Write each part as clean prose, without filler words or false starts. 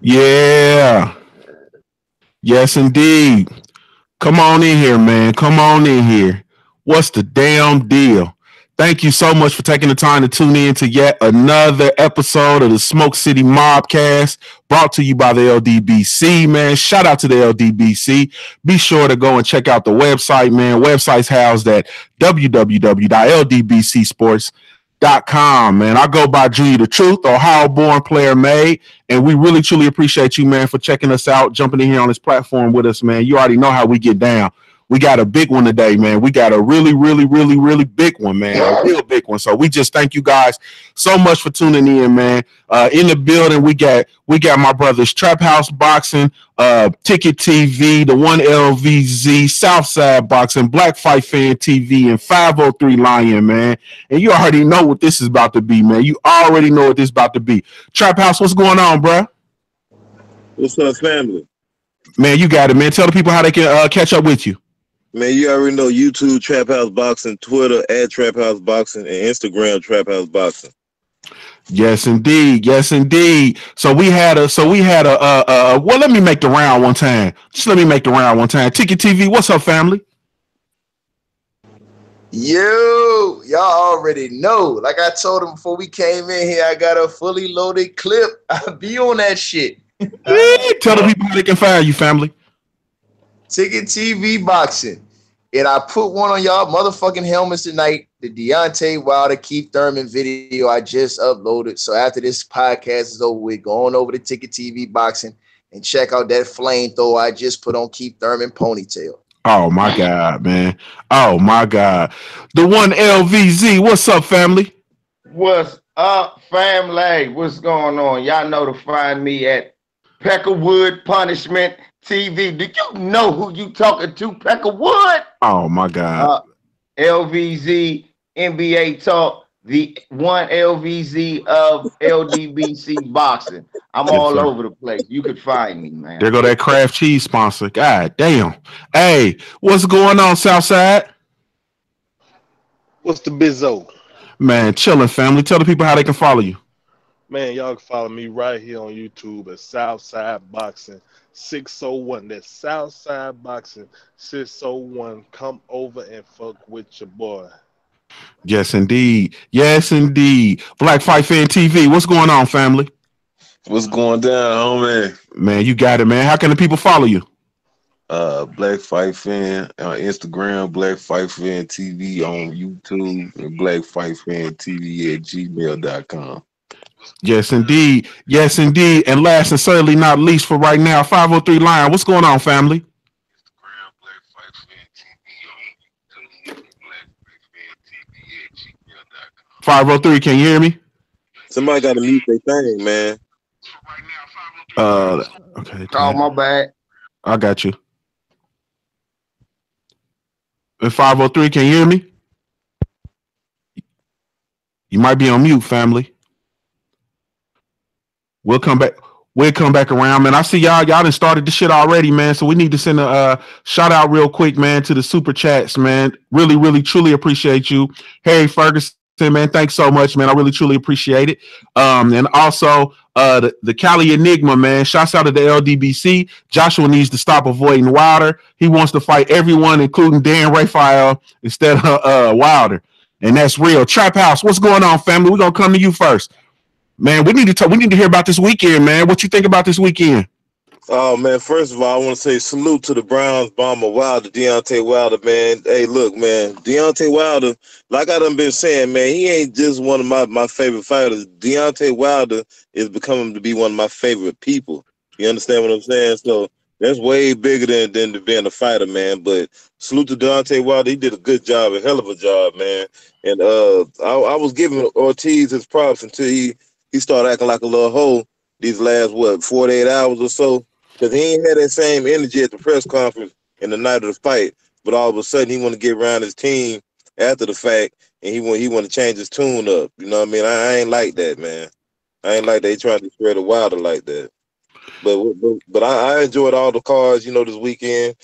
Yeah. Yes, indeed. Come on in here, man. Come on in here. What's the damn deal? Thank you so much for taking the time to tune in to yet another episode of the Smoke City MobCast, brought to you by the LDBC, man. Shout out to the LDBC. Be sure to go and check out the website, man. Website's housed at www.ldbcsports.com, man. I go by Junior the Truth, Ohio born player made, and we really truly appreciate you, man, for checking us out, jumping in here on this platform with us, man. You already know how we get down. We got a big one today, man. We got a really, really, really, really big one, man. A real big one. So we just thank you guys so much for tuning in, man. In the building, we got my brothers Trap House Boxing, Ticket TV, the One LVZ, Southside Boxing, Black Fight Fan TV, and 503 Lion, man. And you already know what this is about to be, man. You already know what this is about to be. Trap House, what's going on, bro? What's up, family? Man, you got it, man. Tell the people how they can catch up with you. Man, you already know YouTube Trap House Boxing, Twitter at Trap House Boxing, and Instagram Trap House Boxing. Yes, indeed. Yes, indeed. So we had a well, let me make the round one time. Just let me make the round one time. Ticket TV, what's up, family? Yo, y'all already know. Like I told them before we came in here, I got a fully loaded clip. I'll be on that shit. Tell the people how they can find you, family. Ticket TV Boxing. And I put one on y'all motherfucking helmets tonight. The Deontay Wilder Keith Thurman video I just uploaded. So after this podcast is over with, go on over to Ticket TV Boxing and check out that flamethrower I just put on Keith Thurman ponytail. Oh my God, man. Oh my God. The One LVZ. What's up, family? What's up, family? What's going on? Y'all know to find me at Peckerwood Punishment TV. Do you know who you talking to, Peckerwood? Oh my God. LVZ NBA Talk, the One LVZ of LDBC Boxing. I'm all over the place. You could find me, man. There go that Kraft cheese sponsor. God damn. Hey, what's going on, Southside? What's the bizzo? Man, chilling, family. Tell the people how they can follow you. Man, y'all can follow me right here on YouTube at Southside Boxing 601. That's Southside Boxing 601. Come over and fuck with your boy. Yes, indeed. Yes, indeed. Black Fight Fan TV. What's going on, family? What's going down, homie? Man, you got it, man. How can the people follow you? Black Fight Fan on Instagram, Black Fight Fan TV on YouTube, and Black Fight Fan TV at gmail.com. Yes, indeed. Yes, indeed. And last and certainly not least for right now, 503 Lion. What's going on, family? 503, can you hear me? Somebody got to mute their thing, man. Okay. Oh, my bad. I got you. And 503, can you hear me? You might be on mute, family. We'll come back. We'll come back around, man. I see y'all done started the shit already, man. So we need to send a shout out real quick, man, to the super chats, man. Really, really, truly appreciate you. Harry Ferguson, man, thanks so much, man. I really, truly appreciate it. And also the Cali Enigma, man. Shouts out to the LDBC. Joshua needs to stop avoiding Wilder. He wants to fight everyone, including Dan Rafael, instead of Wilder. And that's real. Trap House, what's going on, family? We're gonna come to you first. Man, we need to hear about this weekend, man. What you think about this weekend? Oh, man, first of all, I want to say salute to the Browns bomber Wilder, Deontay Wilder, man. Hey, look, man, Deontay Wilder, like I done been saying, man, he ain't just one of my favorite fighters. Deontay Wilder is becoming to be one of my favorite people. You understand what I'm saying? So that's way bigger than being a fighter, man. But salute to Deontay Wilder. He did a good job, a hell of a job, man. And I was giving Ortiz his props until he started acting like a little hoe these last, 48 hours or so. Because he ain't had that same energy at the press conference in the night of the fight. But all of a sudden, he want to get around his team after the fact, and he want to change his tune up. You know what I mean? I ain't like that, man. I ain't like they trying to spread a Wilder like that. But I enjoyed all the cards, this weekend.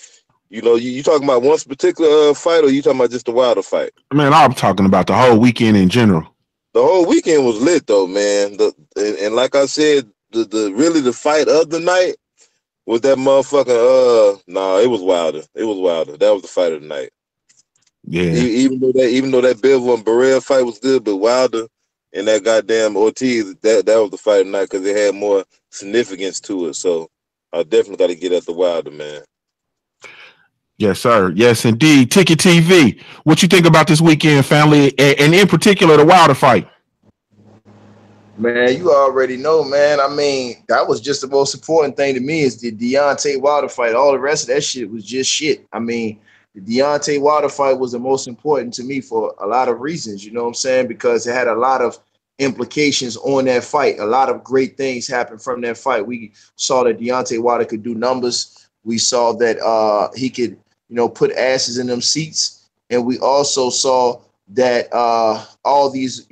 You talking about one particular fight, or you talking about just the Wilder fight? Man, I'm talking about the whole weekend in general. The whole weekend was lit, though, man. And like I said, the fight of the night was that motherfucking it was Wilder. It was Wilder. That was the fight of the night. Yeah. Even though that Bivol and Barrera fight was good, but Wilder and that goddamn Ortiz, that was the fight of the night because it had more significance to it. So I definitely got to get at the Wilder, man. Yes, sir. Yes, indeed. Ticket TV. What you think about this weekend, family, and in particular the Wilder fight? Man, you already know, man. I mean, that was just the most important thing to me is the Deontay Wilder fight. All the rest of that shit was just shit. I mean, the Deontay Wilder fight was the most important to me for a lot of reasons, you know what I'm saying? Because it had a lot of implications on that fight. A lot of great things happened from that fight. We saw that Deontay Wilder could do numbers. We saw that he could, put asses in them seats. And we also saw that all these,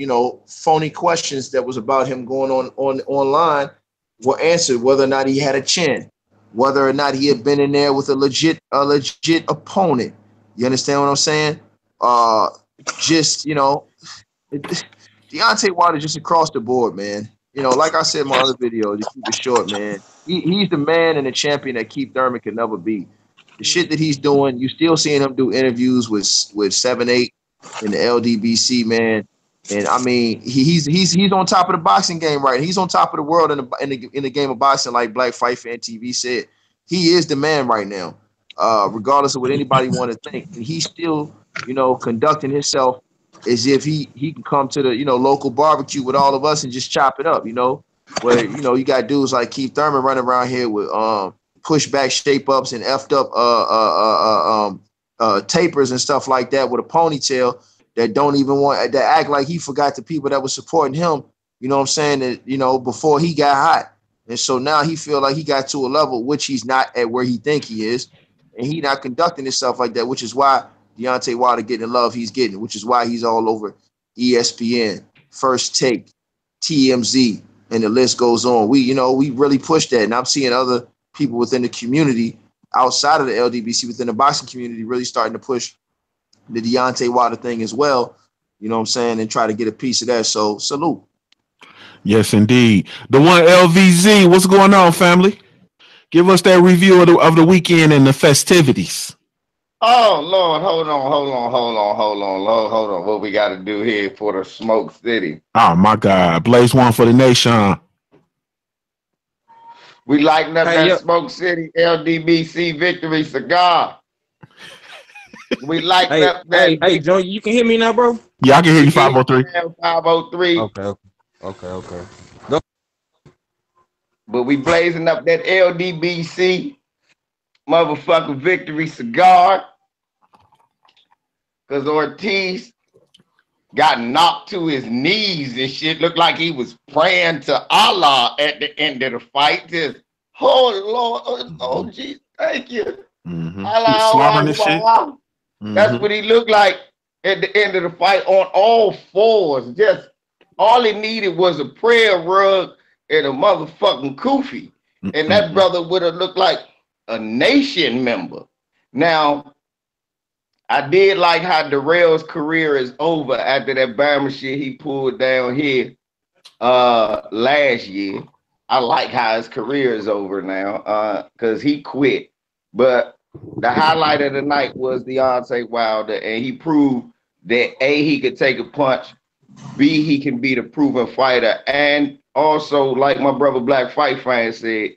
phony questions that was about him going on online were answered, whether or not he had a chin, whether or not he had been in there with a legit opponent. You understand what I'm saying? Deontay Wilder just across the board, man. Like I said in my other video, to keep it short, man, he's the man and the champion that Keith Thurman could never be. The shit that he's doing, you still seeing him do interviews with 7-8 in the LDBC, man. And I mean, he's on top of the boxing game, right? He's on top of the world in the game of boxing, like Black Fight Fan TV said. He is the man right now, regardless of what anybody want to think. And he's still, conducting himself as if he can come to the local barbecue with all of us and just chop it up. Where you got dudes like Keith Thurman running around here with pushback shape ups and effed up tapers and stuff like that with a ponytail that don't even want to act like he forgot the people that were supporting him. You know what I'm saying? That before he got hot, and so now he feel like he got to a level which he's not at where he think he is, and he not conducting himself like that, which is why Deontay Wilder getting the love he's getting, which is why he's all over ESPN, First Take, TMZ, and the list goes on. We really push that, and I'm seeing other people within the community outside of the LDBC, within the boxing community, really starting to push the Deontay Wilder thing as well, you know what I'm saying, and try to get a piece of that. So salute. Yes, indeed. The one LVZ, what's going on, family? Give us that review of the weekend and the festivities. Oh, Lord, hold on. What we got to do here for the Smoke City? Oh, my God. Blaze one for the nation. We lighting up that Smoke City LDBC Victory Cigar. We lighting up that. Hey, Joe, you can hear me now, bro? Yeah, I can hear you, 503. 503. Okay. But we blazing up that LDBC motherfucking Victory Cigar. Because Ortiz got knocked to his knees and shit. Looked like he was praying to Allah at the end of the fight. Just, oh, Lord, oh, geez, thank you. Mm-hmm. Allah, slobbering this shit. Mm-hmm. That's what he looked like at the end of the fight on all fours. Just all he needed was a prayer rug and a motherfucking kufi. And that brother would have looked like a nation member. Now, I did like how Darrell's career is over after that Bama shit he pulled down here last year. I like how his career is over now because he quit. But the highlight of the night was Deontay Wilder, and he proved that A, he could take a punch, B, he can be the proven fighter, and also, like my brother Black Fight Fan said,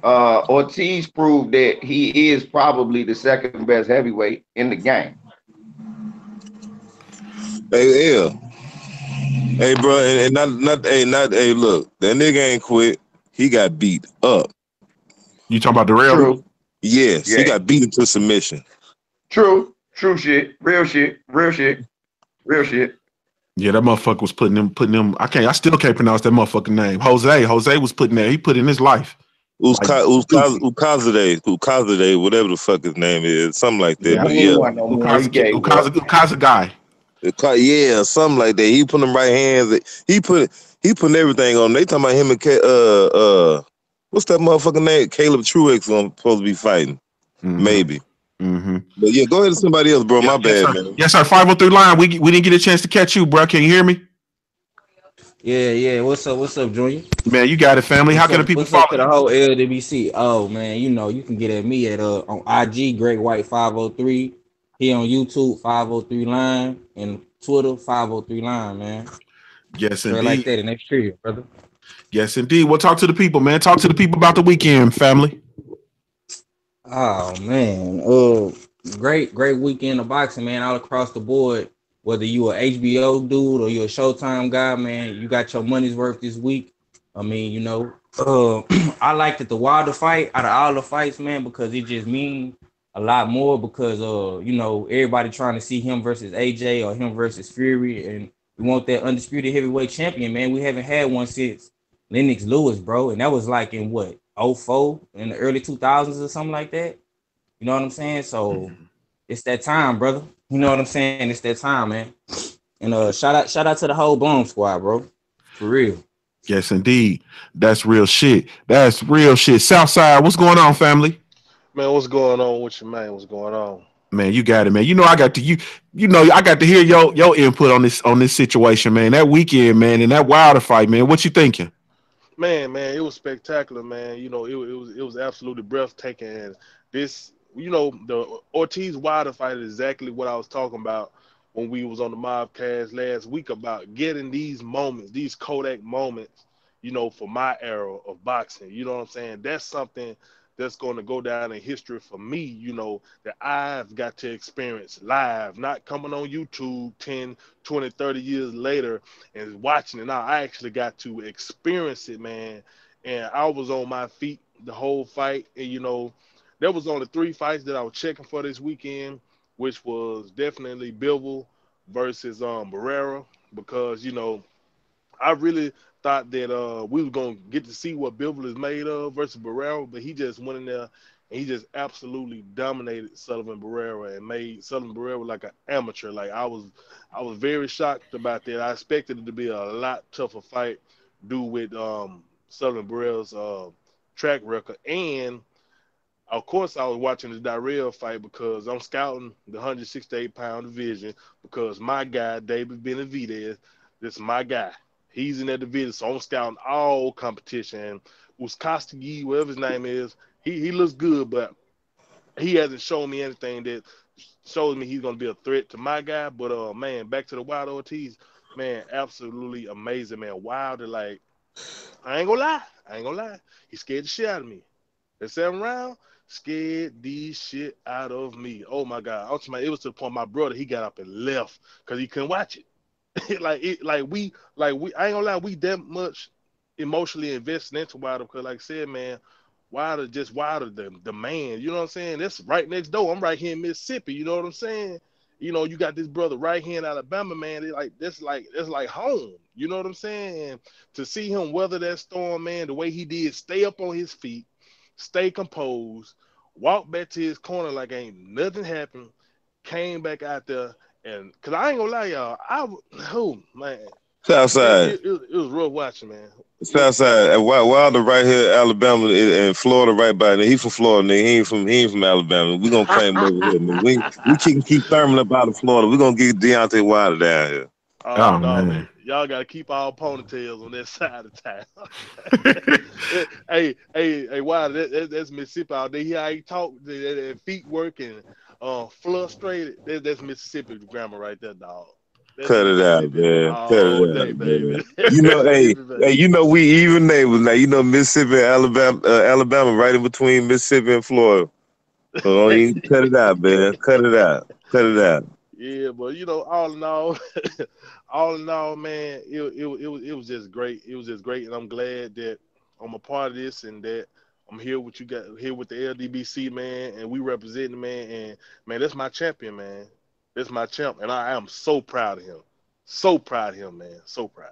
Ortiz proved that he is probably the second best heavyweight in the game. Hey, yeah. Hey, bro, and look, that nigga ain't quit. He got beat up. You talking about Darrell? True. Yes, yeah. He got beat into submission. True shit, real shit. Yeah, that motherfucker was putting them. I still can't pronounce that motherfucking name. Jose was putting that. He put in his life. Ukazade, whatever the fuck his name is, something like that. Ukaza guy. Yeah, something like that. He put them right hands. He putting everything on. They talking about him and what's that motherfucking name? Caleb Truex supposed to be fighting. Mm-hmm. Maybe. Mm-hmm. But yeah, go ahead to somebody else, bro. My bad, sir. man. Yes, sir. 503 line. We didn't get a chance to catch you, bro. Can you hear me? Yeah. What's up, Junior? Man, you got it, family. How can the people What's up follow to the you? whole LWC? Oh man, you can get at me at on IG Great White 503. He on YouTube 503 line and Twitter 503 line, man. Yes, Straight like indeed. that, and that's true, brother. Yes, indeed. We'll talk to the people, man. Talk to the people about the weekend, family. Oh man, great weekend of boxing, man, all across the board. Whether you a HBO dude or you a Showtime guy, man, you got your money's worth this week. I mean, I liked it the Wilder fight out of all the fights, man, because it just means a lot more because everybody trying to see him versus AJ or him versus Fury, and we want that undisputed heavyweight champion, man. We haven't had one since Lennox Lewis, bro, and that was like in what, '04, in the early 2000s or something like that. You know what I'm saying? So it's that time, brother. You know what I'm saying? It's that time, man. And shout out to the whole Boom Squad, bro. For real. Yes, indeed. That's real shit. That's real shit. Southside, what's going on, family? Man, what's going on with you, man? What's going on? Man, you got it, man. I got to I got to hear your input on this situation, man. That weekend, man, and that Wilder fight, man. What you thinking? Man, it was spectacular, man. It was absolutely breathtaking. And this, the Ortiz Wilder fight is exactly what I was talking about when we was on the MobCast last week about getting these moments, these Kodak moments, for my era of boxing. You know what I'm saying? That's something that's going to go down in history for me, that I've got to experience live, not coming on YouTube 10, 20, 30 years later and watching it. Now I actually got to experience it, man. And I was on my feet the whole fight. And, there was only 3 fights that I was checking for this weekend, which was definitely Bivol versus Barrera, because, I really thought that we were gonna get to see what Bivol is made of versus Barrera, but he just went in there and he just absolutely dominated Sullivan Barrera and made Sullivan Barrera like an amateur. Like I was very shocked about that. I expected it to be a lot tougher fight due with Sullivan Barrera's track record. And of course, I was watching the Darrell fight because I'm scouting the 168-pound division because my guy David Benavidez, this is my guy. He's in that division, so I'm scouting all competition. Uskostigi, whatever his name is, he looks good, but he hasn't shown me anything that shows me he's going to be a threat to my guy. But, man, back to the Wilder Ortiz, man, absolutely amazing, man. Wilder, like, I ain't going to lie. He scared the shit out of me. That 7th round, scared the shit out of me. Oh, my God. Ultimately, it was to the point my brother, he got up and left because he couldn't watch it. I ain't gonna lie, we that much emotionally invested into Wilder because, like I said, man, Wilder the man. You know what I'm saying? That's right next door. I'm right here in Mississippi. You know what I'm saying? You got this brother right here in Alabama, man. That's like home. You know what I'm saying? And to see him weather that storm, man, the way he did, stay up on his feet, stay composed, walk back to his corner like ain't nothing happened, came back out there. And because I ain't gonna lie, y'all, man, Southside. it was rough watching, man. Southside. Wilder right here, Alabama and Florida right by there. He from Florida, nigga. He ain't from Alabama. We gonna claim him over here, man. We can keep Thurman up out of Florida. We gonna get Deontay Wilder down here. Oh no, man. Y'all gotta keep our ponytails on that side of town. hey, Wilder, that's Mississippi all day. He how he talk, that feet work and frustrated. That's Mississippi grammar right there, dog. That's Cut it out, man. Cut it out, baby. Hey, we even neighbors now. Mississippi and Alabama right in between Mississippi and Florida. So cut it out, man. Cut it out. Yeah, but all in all, man, it was just great. It was just great, and I'm glad that I'm a part of this and that I'm here with you guys, here with the LDBC, man, and we representing, man, and man, that's my champion, man. That's my champ, and I am so proud of him. So proud of him, man. So proud.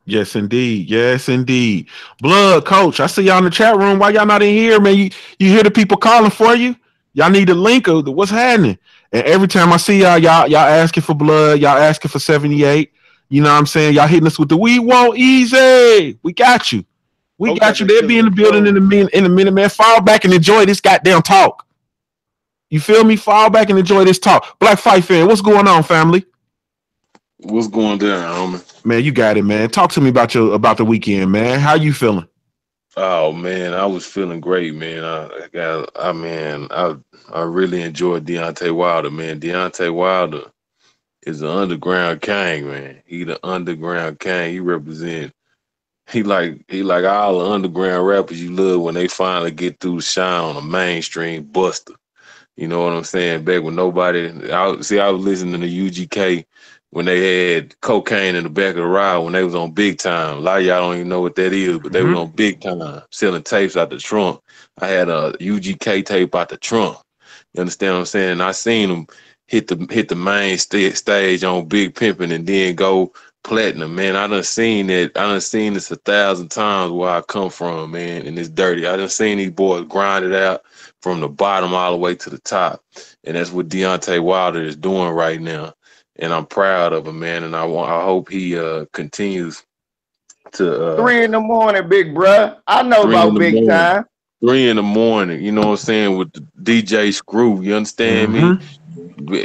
Yes, indeed. Yes, indeed. Blood, coach. I see y'all in the chat room. Why y'all not in here, man? You hear the people calling for you? Y'all need a link of what's happening. And every time I see y'all asking for blood, y'all asking for 78. You know what I'm saying? Y'all hitting us with the we want easy. We got you. We got you. They'll be in the building in a minute, man. Fall back and enjoy this goddamn talk. You feel me? Fall back and enjoy this talk. Black Fight fan, what's going on, family? What's going down, homie? Man, you got it, man. Talk to me about the weekend, man. How you feeling? Oh man, I was feeling great, man. I really enjoyed Deontay Wilder, man. Deontay Wilder is the underground king, man. He the underground king. He like all the underground rappers you love when they finally get through the shine on a mainstream buster. You know what I'm saying? Back when I was listening to UGK when they had cocaine in the back of the ride when they was on Big Time. A lot of y'all don't even know what that is, but they was on Big Time selling tapes out the trunk. I had a UGK tape out the trunk. You understand what I'm saying? I seen them hit the main stage on Big Pimpin' and then go platinum, man. I done seen it. I done seen this 1,000 times where I come from, man, and it's dirty. I done seen these boys grind it out from the bottom all the way to the top. And that's what Deontay Wilder is doing right now. And I'm proud of him, man. And I hope he continues to 3 in the morning, big bruh. I know 3 in about the Big morning. Time. 3 in the morning, you know what I'm saying, with the DJ Screw. You understand me?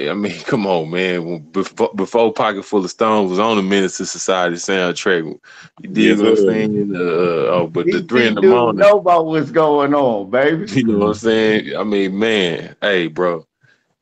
I mean, come on, man. Before Pocket Full of Stones was on the Menace to Society soundtrack. You dig Yes, what I'm sir. saying? But the 3 in DC the dude morning, know about what's going on, baby. you know what I'm saying? I mean, man, hey, bro.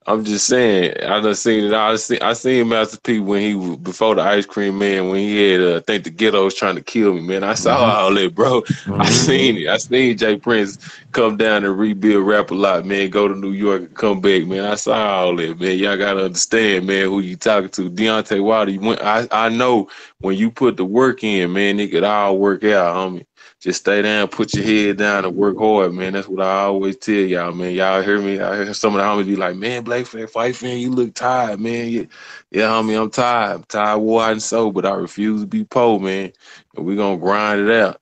I'm just saying, I done seen it. I seen Master P when he was before the Ice Cream Man when he had I think the ghetto was trying to kill me, man. I saw all that, bro. I seen it. I seen Jay Prince come down and rebuild Rap a Lot, man. Go to New York and come back, man. I saw all that, man. Y'all gotta understand, man, who you talking to. Deontay Wilder. I know when you put the work in, man, it could all work out, homie. Just stay down, put your head down, and work hard, man. That's what I always tell y'all, man. Y'all hear me? I hear some of the homies be like, man, Blake Fight fan, you look tired, man. Yeah, homie, I'm tired. I'm tired, wide and so, but I refuse to be poor, man. And we gonna grind it out.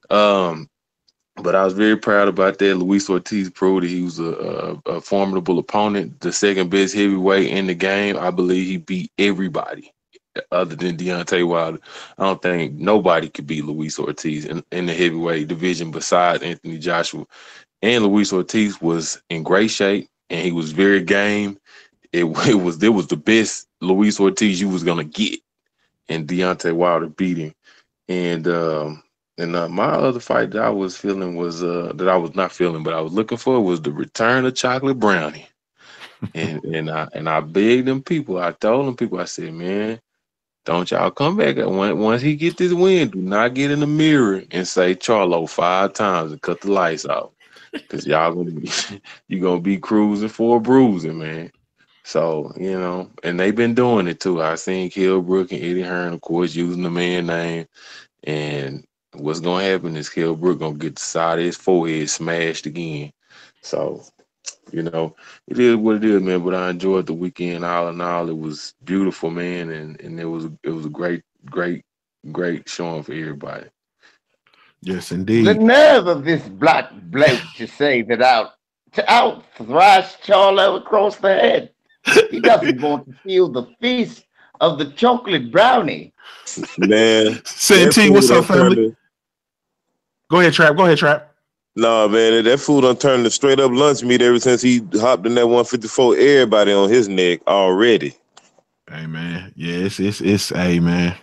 But I was very proud about that. Luis Ortiz proved that he was a formidable opponent, the second best heavyweight in the game. I believe he beat everybody other than Deontay Wilder. I don't think nobody could beat Luis Ortiz in the heavyweight division besides Anthony Joshua. And Luis Ortiz was in great shape and he was very game. It was the best Luis Ortiz you was gonna get, and Deontay Wilder beat him. And my other fight that I was feeling was that I was not feeling, but I was looking for was the return of Chocolate Brownie. And I begged them people. I told them people. I said, man, don't y'all come back. Once he get this win, do not get in the mirror and say Charlo 5 times and cut the lights off. Cause y'all you gonna be cruising for a bruising, man. So, and they've been doing it too. I seen Kilbrook and Eddie Hearn, of course, using the man name. And what's gonna happen is Kilbrook gonna get the side of his forehead smashed again. So, it is what it is, man. But I enjoyed the weekend. All in all, it was beautiful, man, and it was a great, great, great showing for everybody. Yes, The indeed. nerve of this black bloke to say that out thrash Charlo across the head. He doesn't want to feel the feast of the chocolate brownie. Man, that Santee, food what's up, done turned family? to, Go ahead, Trap. nah, man, that food done turned to straight up lunch meat ever since he hopped in that 154. Everybody on his neck already. Hey, man. Yeah, it's hey, man.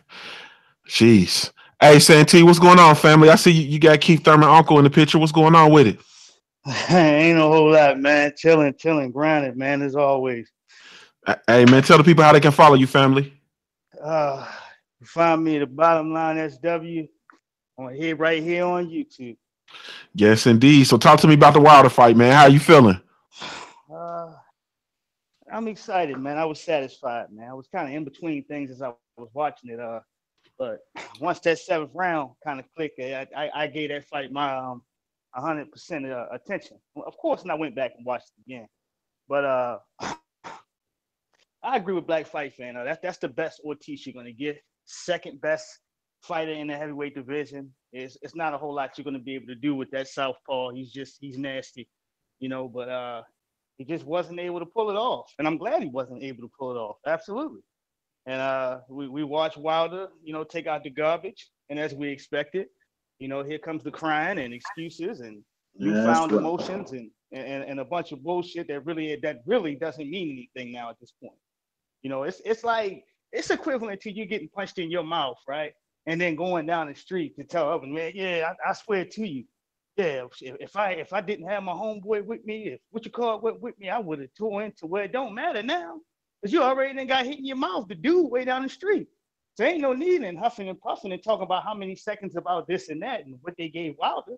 Jeez. Hey, Santee, what's going on, family? I see you got Keith Thurman uncle in the picture. What's going on with it? Ain't a whole lot, man. Chilling, grinding, man, as always. Hey, man, tell the people how they can follow you, family. Find me at the Bottom Line SW right here on YouTube. Yes, indeed. So talk to me about the Wilder fight, man. How you feeling? I'm excited, man. I was satisfied, man. I was kind of in between things as I was watching it. But once that 7th round kind of clicked, I gave that fight my 100% attention. Of course, and I went back and watched it again. But I agree with Black Fight Fan. That's the best Ortiz you're gonna get. Second best fighter in the heavyweight division. It's not a whole lot you're gonna be able to do with that southpaw. He's nasty, But he just wasn't able to pull it off, and I'm glad he wasn't able to pull it off. Absolutely. And we watched Wilder, take out the garbage, and as we expected, here comes the crying and excuses and newfound emotions and a bunch of bullshit that really doesn't mean anything now at this point. It's like it's equivalent to you getting punched in your mouth, right? And then going down the street to tell others, man, yeah, I swear to you, yeah, if I didn't have my homeboy with me, if what you call it went with me, I would have tore into where it don't matter now. Because you already then got hit in your mouth, the dude way down the street. So ain't no need in huffing and puffing and talking about how many seconds about this and that and what they gave Wilder.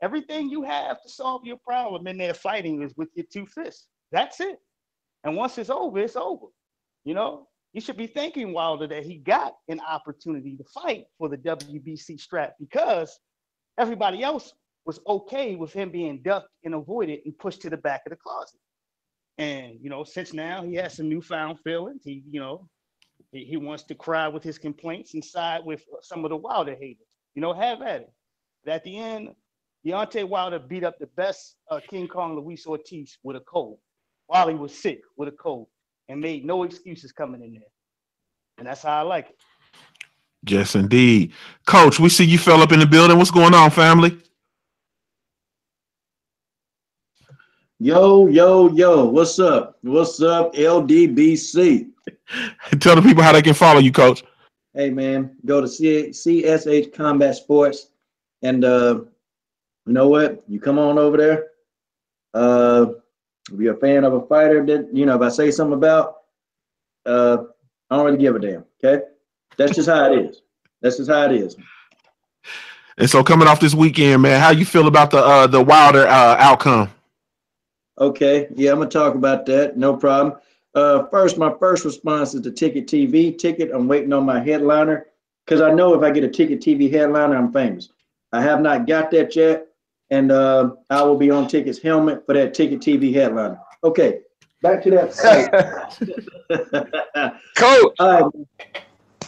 Everything you have to solve your problem in there fighting is with your 2 fists. That's it. And once it's over, it's over. You know, you should be thanking Wilder that he got an opportunity to fight for the WBC strap because everybody else was okay with him being ducked and avoided and pushed to the back of the closet. And, you know, since now he has some newfound feelings, he wants to cry with his complaints and side with some of the Wilder haters. You know, have at it. But at the end, Deontay Wilder beat up the best King Kong Luis Ortiz with a cold while he was sick with a cold and made no excuses coming in there. And that's how I like it. Yes, indeed. Coach, we see you fell up in the building. What's going on, family? Yo, what's up? What's up, LDBC? Tell the people how they can follow you, Coach. Hey, man, go to CSH Combat Sports, and you know what? You come on over there. If you're a fan of a fighter that, you know, if I say something about, I don't really give a damn, okay? That's just how it is. That's just how it is. And so coming off this weekend, man, how you feel about the Wilder outcome? Okay, yeah, I'm going to talk about that. No problem. My first response is the Ticket TV ticket. I'm waiting on my headliner because I know if I get a Ticket TV headliner, I'm famous. I have not got that yet, and I will be on Ticket's helmet for that Ticket TV headliner. Okay, back to that fight. Coach.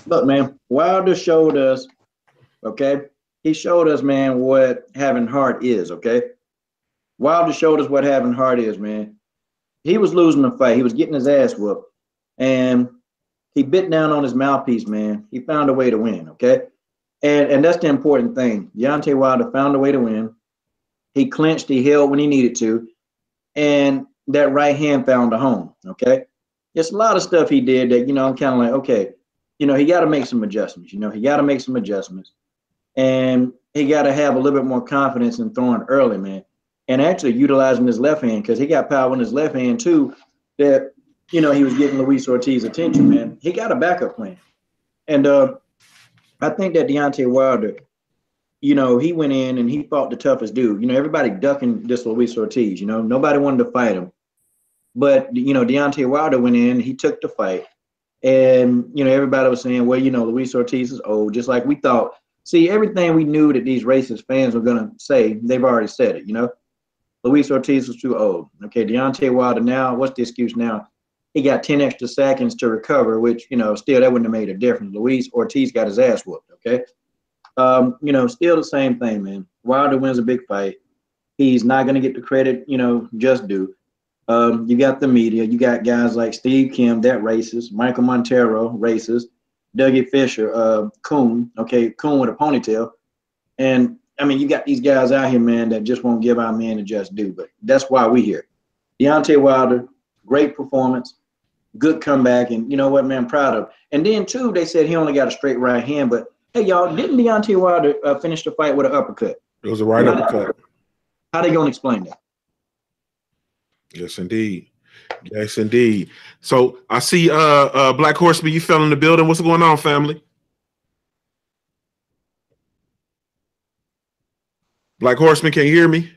Look, man, Wilder showed us, okay? He showed us, man, what having heart is, okay? Wilder showed us what having heart is, man. He was losing the fight. He was getting his ass whooped. And he bit down on his mouthpiece, man. He found a way to win, okay? And that's the important thing. Deontay Wilder found a way to win. He clinched, he held when he needed to. And that right hand found a home, okay? There's a lot of stuff he did that, you know, I'm kind of like, okay, you know, he got to make some adjustments. You know, he got to make some adjustments. And he got to have a little bit more confidence in throwing early, man. And actually utilizing his left hand because he got power in his left hand too that, you know, he was getting Luis Ortiz's attention, man. He got a backup plan. And I think that Deontay Wilder, you know, he went in and he fought the toughest dude. You know, everybody ducking this Luis Ortiz, you know, nobody wanted to fight him. But, you know, Deontay Wilder went in, he took the fight. And, you know, everybody was saying, well, you know, Luis Ortiz is old, just like we thought. See, everything we knew that these racist fans were going to say, they've already said it, you know. Luis Ortiz was too old. Okay, Deontay Wilder now, what's the excuse now? He got 10 extra seconds to recover, which, you know, still that wouldn't have made a difference. Luis Ortiz got his ass whooped, okay? You know, still the same thing, man. Wilder wins a big fight. He's not going to get the credit, you know, just due. You got the media. You got guys like Steve Kim, that racist. Michael Montero, racist. Dougie Fisher, coon. Okay, coon with a ponytail. And, I mean, you got these guys out here, man, that just won't give our man a just due. But that's why we here. Deontay Wilder, great performance, good comeback. And you know what, man, proud of. And then, too, they said he only got a straight right hand. But, hey, y'all, didn't Deontay Wilder finish the fight with an uppercut? It was a right uppercut. How they going to explain that? Yes, indeed. Yes, indeed. So I see Black Horseman, you fell in the building. What's going on, family? Black Horseman, can you hear me?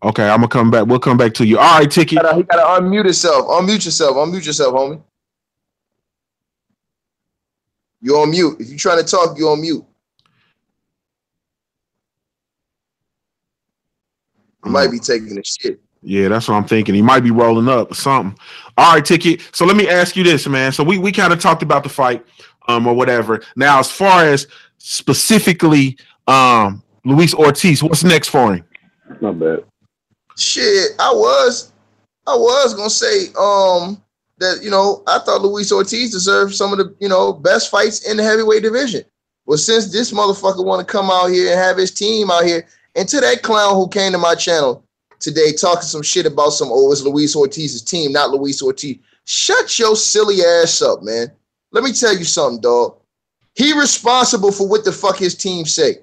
Okay, I'm gonna come back. We'll come back to you. All right, Ticket. He gotta unmute himself. Unmute yourself, homie. You're on mute. If you're trying to talk, you're on mute. He might be taking a shit. Yeah, that's what I'm thinking. He might be rolling up or something. All right, Ticket. So let me ask you this, man. So we kind of talked about the fight, or whatever. Now, as far as specifically Luis Ortiz, what's next for him? Not bad. Shit, I was gonna say that, you know, I thought Luis Ortiz deserved some of the, you know, best fights in the heavyweight division. Well, since this motherfucker want to come out here and have his team out here, and to that clown who came to my channel today talking some shit about some, oh, it's Luis Ortiz's team, not Luis Ortiz. Shut your silly ass up, man. Let me tell you something, dog. He responsible for what the fuck his team say.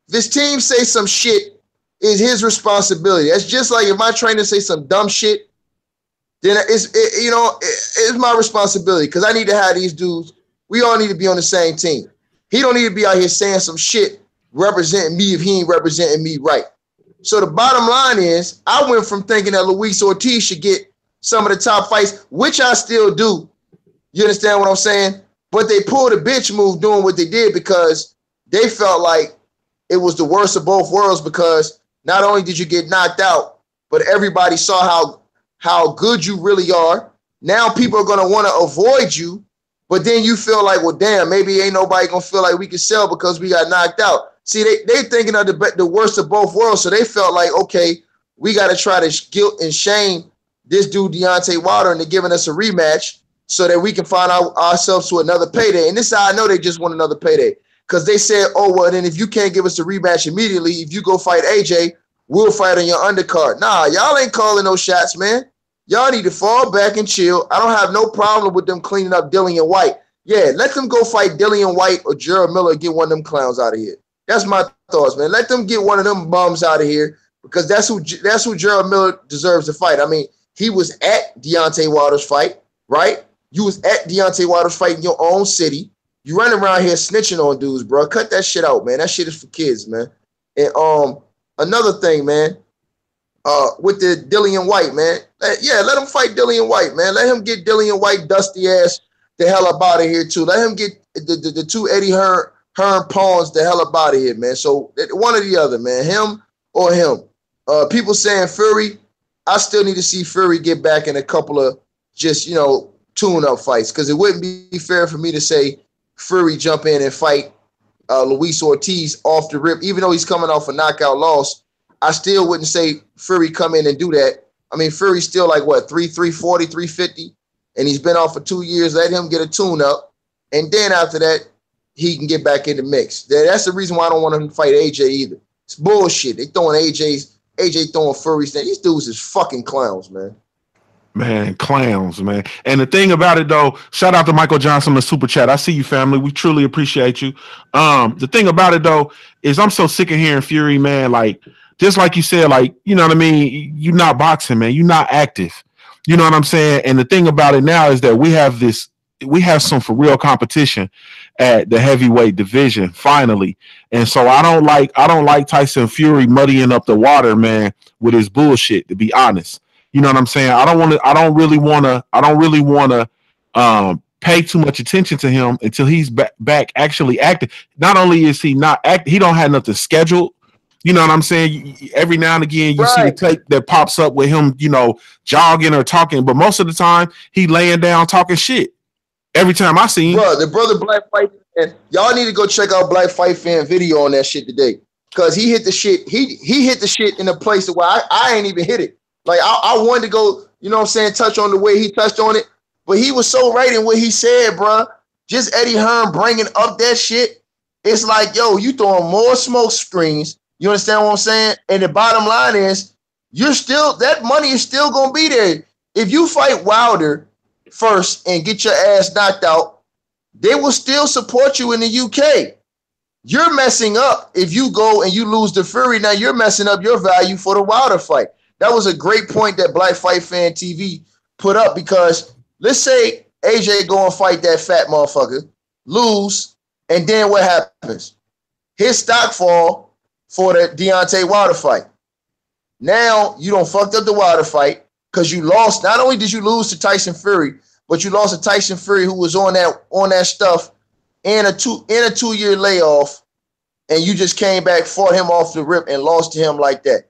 If his team say some shit, it's his responsibility. That's just like if my trainer say some dumb shit, then it's my responsibility because I need to have these dudes. We all need to be on the same team. He don't need to be out here saying some shit representing me if he ain't representing me right. So the bottom line is, I went from thinking that Luis Ortiz should get some of the top fights, which I still do. You understand what I'm saying? But they pulled a bitch move doing what they did because they felt like it was the worst of both worlds because not only did you get knocked out, but everybody saw how good you really are. Now people are going to want to avoid you, but then you feel like, well, damn, maybe ain't nobody going to feel like we can sell because we got knocked out. See, they thinking of the worst of both worlds, so they felt like, okay, we got to try to guilt and shame this dude Deontay Wilder into giving us a rematch so that we can find ourselves to another payday. And this is how I know they just want another payday because they said, oh, well, then if you can't give us a rematch immediately, if you go fight AJ, we'll fight on your undercard. Nah, y'all ain't calling no shots, man. Y'all need to fall back and chill. I don't have no problem with them cleaning up Dillian White. Yeah, let them go fight Dillian White or Gerald Miller and get one of them clowns out of here. That's my thoughts, man. Let them get one of them bums out of here because that's who Gerald Miller deserves to fight. I mean, he was at Deontay Wilder's fight, right? You was at Deontay Wilder's fight in your own city. You run around here snitching on dudes, bro. Cut that shit out, man. That shit is for kids, man. And another thing, man, with the Dillian White, man. Let him fight Dillian White, man. Let him get Dillian White dusty ass the hell up out of here, too. Let him get the two Eddie Hearn pawns the hell up out of here, man. So one or the other, man. Him or him. People saying Fury, I still need to see Fury get back in a couple of just, tune-up fights because it wouldn't be fair for me to say Fury jump in and fight Luis Ortiz off the rip. Even though he's coming off a knockout loss, I still wouldn't say Fury come in and do that. I mean, Fury's still like, what, 340, 350? And he's been off for 2 years. Let him get a tune-up. And then after that, he can get back in the mix. That's the reason why I don't want him to fight AJ either. It's bullshit. They throwing AJ throwing Fury's. These dudes is fucking clowns, man. Man, clowns, man. And the thing about it, though, shout out to Michael Johnson in the super chat. I see you, family. We truly appreciate you. The thing about it, though, is I'm so sick of hearing Fury, man. Like, just like you said, like, you know what I mean? You're not boxing, man. You're not active. You know what I'm saying? And the thing about it now is that we have some for real competition at the heavyweight division, finally. And so I don't like Tyson Fury muddying up the water, man, with his bullshit, to be honest. You know what I'm saying? I don't really want to pay too much attention to him until he's back actually active. Not only is he not active, he don't have nothing scheduled. You know what I'm saying? Every now and again, you see the tape that pops up with him, jogging or talking. But most of the time, he laying down talking shit. Every time I see him. Bro, the brother Black Fight Fan, y'all need to go check out Black Fight Fan video on that shit today. Because he hit the shit. He hit the shit in a place where I ain't even hit it. Like, I wanted to go, touch on the way he touched on it. But he was so right in what he said, bro. Just Eddie Hearn bringing up that shit. It's like, yo, you throwing more smoke screens. You understand what I'm saying? And the bottom line is, that money is still going to be there. If you fight Wilder first and get your ass knocked out, they will still support you in the UK. You're messing up if you go and you lose to Fury. Now you're messing up your value for the Wilder fight. That was a great point that Black Fight Fan TV put up because let's say AJ go and fight that fat motherfucker, lose, and then what happens? His stock fall for the Deontay Wilder fight. Now you don't fucked up the Wilder fight because you lost. Not only did you lose to Tyson Fury, but you lost to Tyson Fury who was on that stuff in a 2-year layoff, and you just came back, fought him off the rip, and lost to him like that.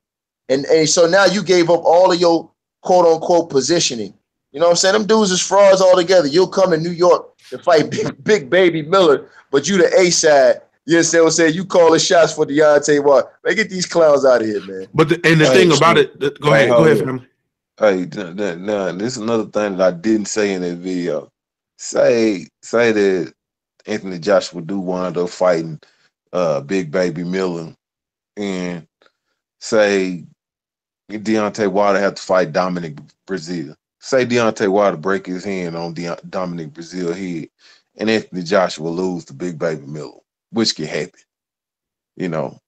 And so now you gave up all of your quote-unquote positioning. You know what I'm saying? Them dudes is frauds altogether. You'll come to New York to fight Big Baby Miller, but you the A side. You understand what I'm saying? You call the shots for Deontay Wilder. Man, get these clowns out of here, man. But the thing about it, go ahead, family. Hey, now this is another thing that I didn't say in that video. Say that Anthony Joshua do wind up fighting Big Baby Miller, and say Deontay Wilder have to fight Dominic Brazil. say Deontay Wilder break his hand on Dominic Brazil head, and Anthony Joshua lose to Big Baby Miller, which can happen. You know,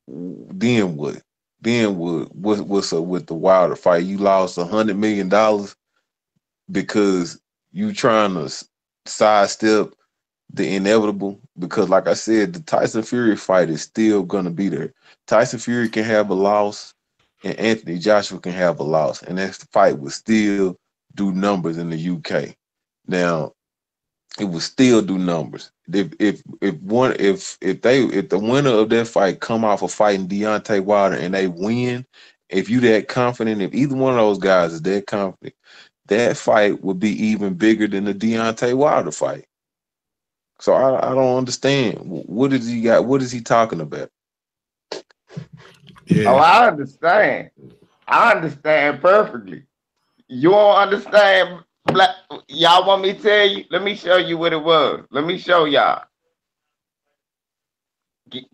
then what? Then what's up with the Wilder fight? You lost $100 million because you trying to sidestep the inevitable. Because, like I said, the Tyson Fury fight is still gonna be there. Tyson Fury can have a loss, and Anthony Joshua can have a loss, and that fight would still do numbers in the UK. Now, it would still do numbers. If the winner of that fight come off of fighting Deontay Wilder and they win, if you that confident, if either one of those guys is that confident, that fight would be even bigger than the Deontay Wilder fight. So I don't understand. What does he got? What is he talking about? Yeah. Oh, I understand. I understand perfectly. You don't understand. Y'all want me to tell you? Let me show you what it was. Let me show y'all.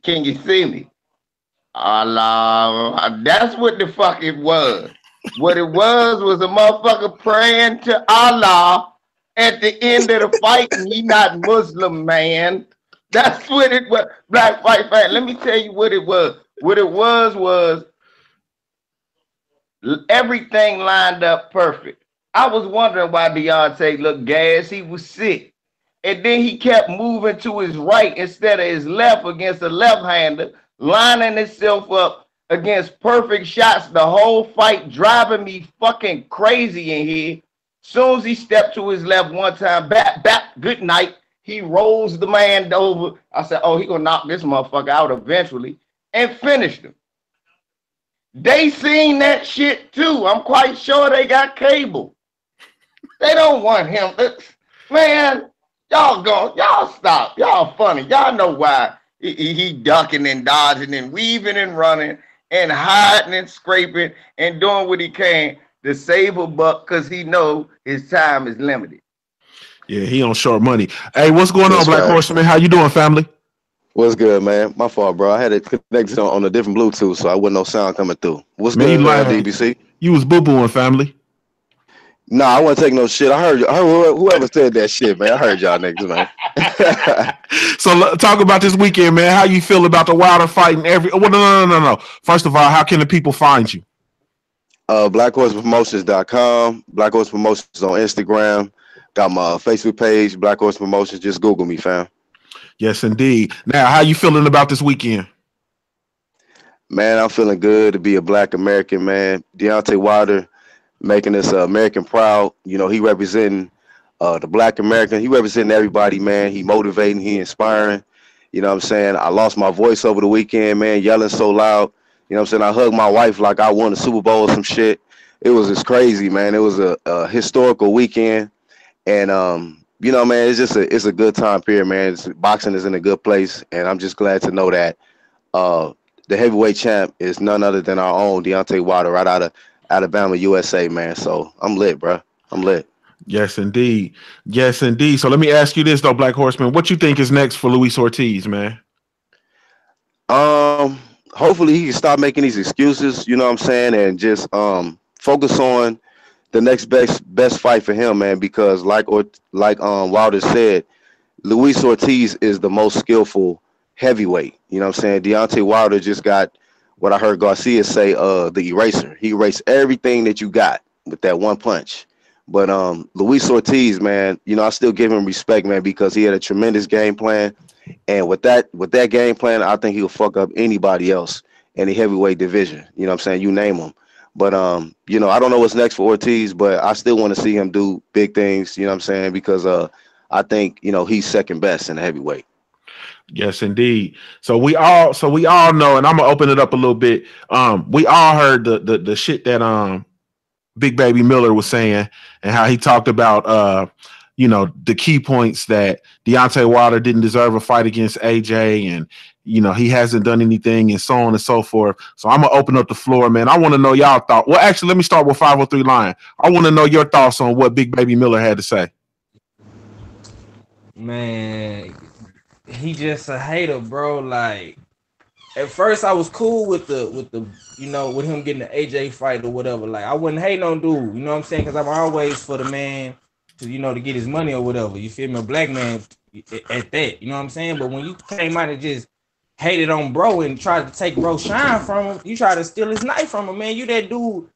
Can you see me? Allah, that's what the fuck it was. What it was a motherfucker praying to Allah at the end of the fight, and he not Muslim, man. That's what it was. Black fight fan. Let me tell you what it was. What it was everything lined up perfect. I was wondering why Deontay looked gas. He was sick. And then he kept moving to his right instead of his left against a left-hander, lining himself up against perfect shots the whole fight, driving me fucking crazy in here. Soon as he stepped to his left one time, back, good night, he rolls the man over. I said, oh, he gonna knock this motherfucker out eventually, and finished him. They seen that shit too. I'm quite sure they got cable. They don't want him. Man, y'all stop. Y'all funny. Y'all know why he ducking and dodging and weaving and running and hiding and scraping and doing what he can to save a buck because he know his time is limited. Yeah, he on short money. Hey, what's going on, Black Horseman? How you doing, family? What's good, man? My fault, bro. I had it connected on a different Bluetooth, so I wasn't no sound coming through. What's good, DBC? You was boo-booing, family. Nah, I wasn't taking no shit. I heard whoever said that shit, man. I heard y'all niggas, man. So talk about this weekend, man. How you feel about the Wilder fight and every? Well, no. First of all, how can the people find you? BlackHorsePromotions.com. Black Horse Promotions on Instagram. Got my Facebook page, Black Horse Promotions. Just Google me, fam. Yes, indeed. Now, how you feeling about this weekend? Man, I'm feeling good to be a Black American, man. Deontay Wilder making us American proud. You know, he representing the Black American. He representing everybody, man. He motivating, he inspiring. You know what I'm saying? I lost my voice over the weekend, man, yelling so loud. You know what I'm saying? I hugged my wife like I won a Super Bowl or some shit. It was just crazy, man. It was a historical weekend. And, you know, man, it's a good time period, man. Boxing is in a good place. And I'm just glad to know that the heavyweight champ is none other than our own Deontay Wilder right out of Alabama, USA, man. So I'm lit, bro. I'm lit. Yes, indeed. Yes, indeed. So let me ask you this, though, Black Horseman. What you think is next for Luis Ortiz, man? Hopefully he can stop making these excuses, you know what I'm saying, and just focus on the next best fight for him, man, because like Wilder said, Luis Ortiz is the most skillful heavyweight. You know what I'm saying? Deontay Wilder just got what I heard Garcia say, the eraser. He erased everything that you got with that one punch. But Luis Ortiz, man, you know, I still give him respect, man, because he had a tremendous game plan. And with that game plan, I think he'll fuck up anybody else in the heavyweight division. You know what I'm saying? You name him. But, you know, I don't know what's next for Ortiz, but I still want to see him do big things, you know what I'm saying? Because I think, you know, he's second best in the heavyweight. Yes, indeed. So we all know, and I'm gonna open it up a little bit. We all heard the shit that Big Baby Miller was saying and how he talked about you know, the key points that Deontay Wilder didn't deserve a fight against AJ, and you know, he hasn't done anything, and so on and so forth. So I'm gonna open up the floor, man. I want to know y'all thought. Well, actually, let me start with 503 Lion. I want to know your thoughts on what Big Baby Miller had to say. Man, he just a hater, bro. Like, at first I was cool with the with him getting the AJ fight or whatever. Like I wouldn't hate on dude, you know what I'm saying? Because I'm always for the man to to get his money or whatever. You feel me? A black man at that, you know what I'm saying? But when you came out and just hated on bro and tried to take bro shine from him, you tried to steal his knife from him, man. You that dude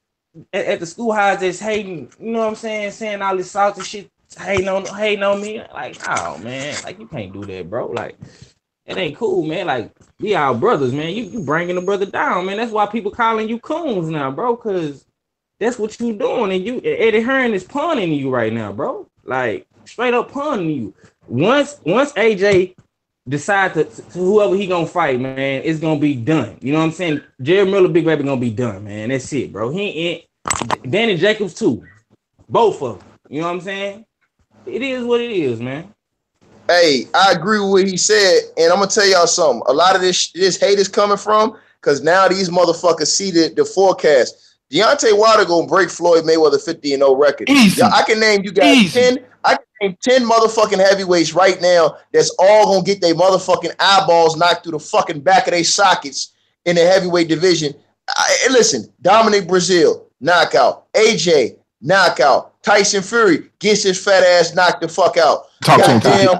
at the schoolhouse just hating, you know what I'm saying? Saying all this salty shit, hating on me. Like, oh man, like you can't do that, bro. Like, it ain't cool, man. Like, we our brothers, man. You bringing the brother down, man. That's why people calling you coons now, bro, because that's what you doing. And Eddie Hearn is punning you right now, bro. Like, straight up punning you. Once AJ decide to whoever he gonna fight, man, it's gonna be done. You know what I'm saying? Jerry Miller, Big Baby gonna be done, man. That's it, bro. He ain't Danny Jacobs too. Both of them. You know what I'm saying? It is what it is, man. Hey, I agree with what he said, and I'm gonna tell y'all something. A lot of this hate is coming from because now these motherfuckers see the forecast. Deontay Wilder gonna break Floyd Mayweather 50-0 record. Easy. I can name you guys Easy. 10. I can name 10 motherfucking heavyweights right now that's all gonna get their motherfucking eyeballs knocked through the fucking back of their sockets in the heavyweight division. Listen, Dominic Brazil, knockout. AJ, knockout. Tyson Fury gets his fat ass knocked the fuck out. Talk to him.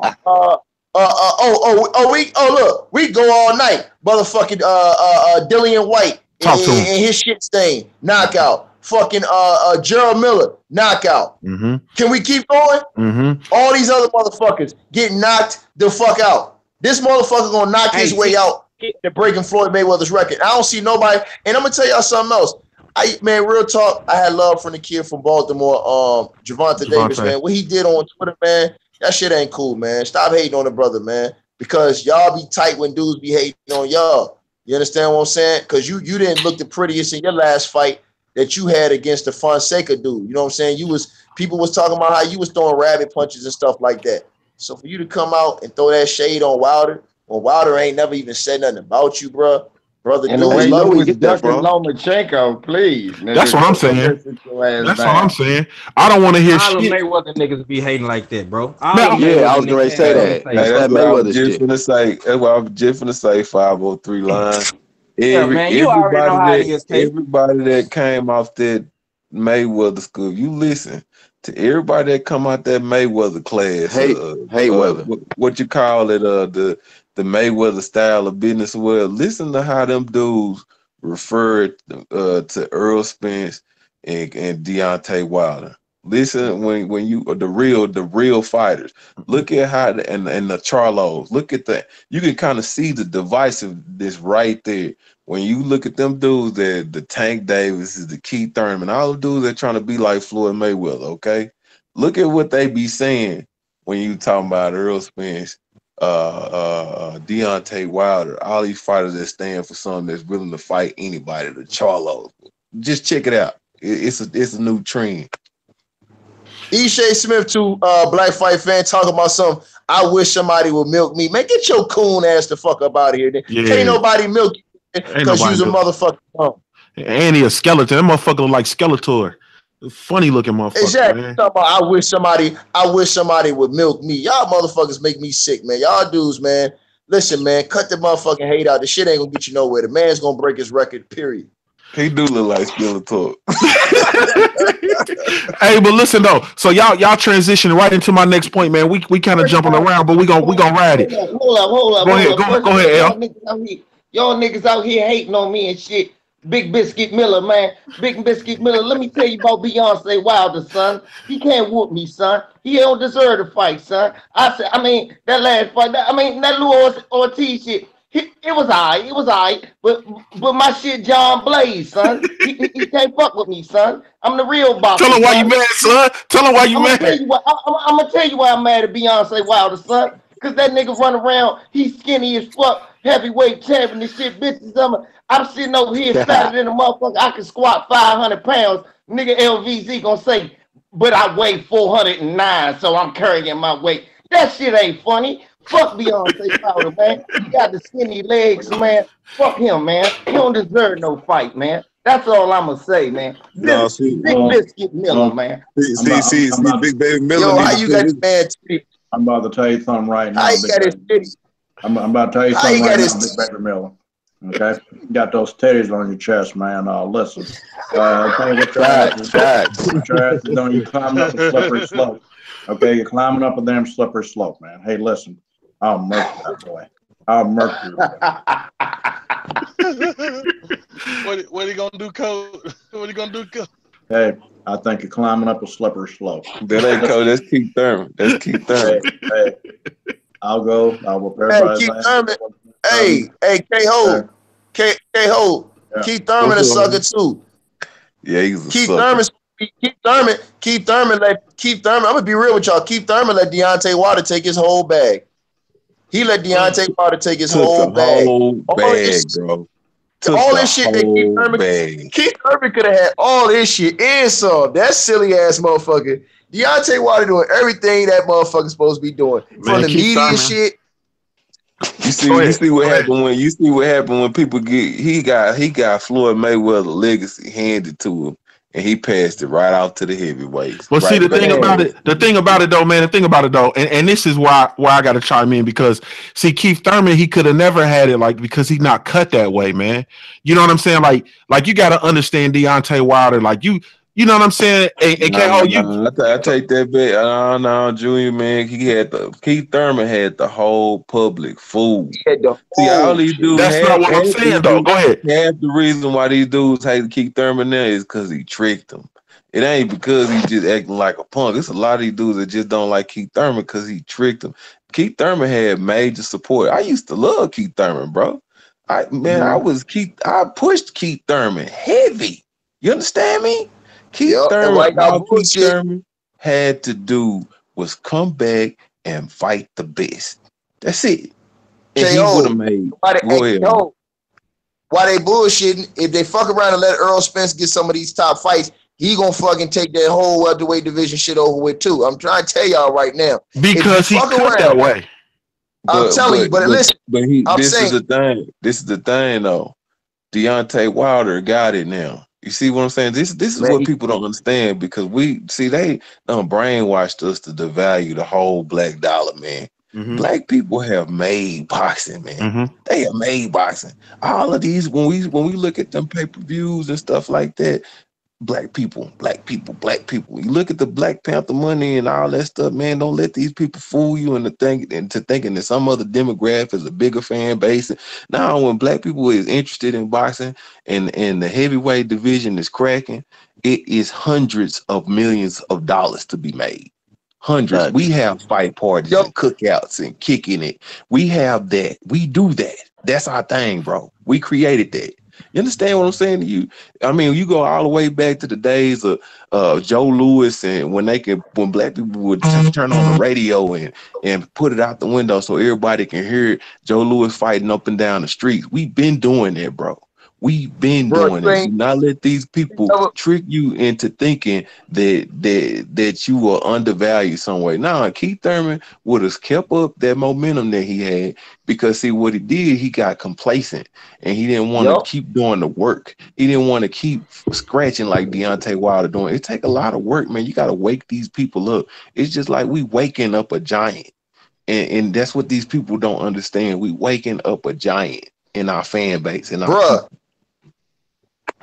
Look, we go all night. Motherfucking Dillian White Talk to him. and his shit stain, knockout. Fucking Gerald Miller, knockout. Mm-hmm. Can we keep going? Mm-hmm. All these other motherfuckers get knocked the fuck out. This motherfucker gonna knock his way out to breaking Floyd Mayweather's record. I don't see nobody, and I'm gonna tell y'all something else. Man, real talk, I had love from the kid from Baltimore, Gervonta Davis, man. What he did on Twitter, man, that shit ain't cool, man. Stop hating on the brother, man, because y'all be tight when dudes be hating on y'all. You understand what I'm saying? Because you didn't look the prettiest in your last fight that you had against the Fonseca dude. You know what I'm saying? People was talking about how you was throwing rabbit punches and stuff like that. So for you to come out and throw that shade on Wilder, when Wilder ain't never even said nothing about you, brother, and the way you was ducking Lomachenko, please. Nigga, that's what I'm saying. That's what I'm saying. I don't want to hear all shit. All Mayweather niggas be hating like that, bro. I was going to say that. That's what I was just going to say. That's what I was just going to say. 503 line. Man, you already know how it is, everybody that came off that Mayweather school, you listen to everybody that come out that Mayweather class. What you call it? The Mayweather style of business. Well, listen to how them dudes referred to Earl Spence and Deontay Wilder. Listen when you the real fighters. Look at how and the Charlos. Look at that. You can kind of see the divisiveness right there. When you look at them dudes, the Tank Davis, the Keith Thurman, all the dudes that trying to be like Floyd Mayweather. Okay, look at what they be saying when you talking about Earl Spence, Deontay Wilder, all these fighters that stand for something that's willing to fight anybody. The Charlos. Just check it out. It's a new trend. Eshay Smith, too, Black Fight fan, talking about something. I wish somebody would milk me. Man, get your coon ass the fuck up out of here. Yeah. Can't nobody milk you because you's a motherfucker. And he a skeleton. That motherfucker look like Skeletor. Funny looking motherfucker. Exactly. Man. I wish somebody would milk me. Y'all motherfuckers make me sick, man. Y'all dudes, man. Listen, man, cut the motherfucking hate out. The shit ain't gonna get you nowhere. The man's gonna break his record, period. He do look like Skeletor. Hey, but listen though. So y'all transition right into my next point, man. We kind of jumping around, but we gonna ride it. Hold up. Go ahead, L. Y'all niggas out here hating on me and shit. Big Biscuit Miller, man. Big Biscuit Miller. Let me tell you about Beyonce Wilder, son. He can't whoop me, son. He don't deserve to fight, son. That last fight. That little Ortiz shit. It was alright, but my shit John Blaze, son. He can't fuck with me, son. I'm the real boss. Tell him why you mad, son. Tell him why you mad. I'm gonna tell you why I'm mad at Beyonce Wilder, son. Cause that nigga run around, he's skinny as fuck, heavyweight champion and shit, bitches. I'm sitting over here fatter than a motherfucker. I can squat 500 pounds. Nigga LVZ gonna say, but I weigh 409, so I'm carrying my weight. That shit ain't funny. Fuck Beyonce Wilder, man. He got the skinny legs, man. Fuck him, man. He don't deserve no fight, man. That's all I'm gonna say, man. Big Biscuit Miller, man. See, Big Baby Miller. Yo, how you got his man titty? I'm about to tell you something right now. How you got his titty? I'm about to tell you something right now, Big Baby Miller. Okay, you got those teddies on your chest, man. Listen, okay, what your Facts. ass is doing? You climbing up a slippery slope. Okay, you're climbing up a damn slippery slope, man. Hey, listen, I'll murk that boy. I'll murk you. What are you gonna do, Coach? What are you gonna do, Coach? Hey, I think you're climbing up a slippery slope. That ain't Coach. That's Keith Thurman. That's Keith Thurman. Hey, I'll go. I'll prepare Hey, by his Keith ass. Thurman. Hey, K-Ho. K-Ho. Yeah. Keith Thurman a sucker too. Yeah, he's a Keith sucker. Thurman, I'm gonna be real with y'all. Keith Thurman let Deontay Wilder take his whole bag. He let Deontay Wilder take his whole bag. Bro. All this shit that Keith Thurman could have had all this shit and some. That silly ass motherfucker. Deontay Wilder doing everything that motherfucker's supposed to be doing. From the media shit. You see what happened when people he got Floyd Mayweather legacy handed to him, and he passed it right out to the heavyweights. Well, see, the thing about it though, and this is why I got to chime in, because see, Keith Thurman, he could have never had it, like, because he's not cut that way, man. You know what I'm saying? Like you got to understand Deontay Wilder, like you know what I'm saying? I take that bet. No, Junior, man. Keith Thurman had the whole public fooled. See, all these dudes. That's not what I'm saying, though. Go ahead. Half the reason why these dudes hate Keith Thurman now is because he tricked them. It ain't because he just acting like a punk. It's a lot of these dudes that just don't like Keith Thurman because he tricked them. Keith Thurman had major support. I used to love Keith Thurman, bro. I pushed Keith Thurman heavy. You understand me? Keith Thurman had to do was come back and fight the best. That's it. And he would have made. Go ahead. Why they bullshitting? If they fuck around and let Earl Spence get some of these top fights, he gonna fucking take that whole welterweight division shit over with too. I'm trying to tell y'all right now. Because he cut that way. I'm telling you, but listen. This is the thing though. Deontay Wilder got it now. You see what I'm saying? This is what people don't understand, because they brainwashed us to devalue the whole black dollar, man. Mm-hmm. Black people have made boxing, man. Mm-hmm. They have made boxing. All of these, when we look at them pay-per-views and stuff like that, black people. You look at the Black Panther money and all that stuff, man. Don't let these people fool you into thinking that some other demographic is a bigger fan base. Now, when black people is interested in boxing and the heavyweight division is cracking, it is hundreds of millions of dollars to be made. Hundreds. We have fight parties and cookouts and kicking it. We have that. We do that. That's our thing, bro. We created that. You understand what I'm saying to you? I mean, you go all the way back to the days of Joe Louis, and when black people would just turn on the radio and put it out the window so everybody can hear Joe Louis fighting up and down the streets. We've been doing that, bro. We've been doing it. Do not let these people trick you into thinking that you were undervalued some way. Nah, Keith Thurman would have kept up that momentum that he had, because see what he did, he got complacent and he didn't want to keep doing the work. He didn't want to keep scratching like Deontay Wilder doing. It take a lot of work, man. You got to wake these people up. It's just like we waking up a giant, and that's what these people don't understand. We waking up a giant in our fan base, and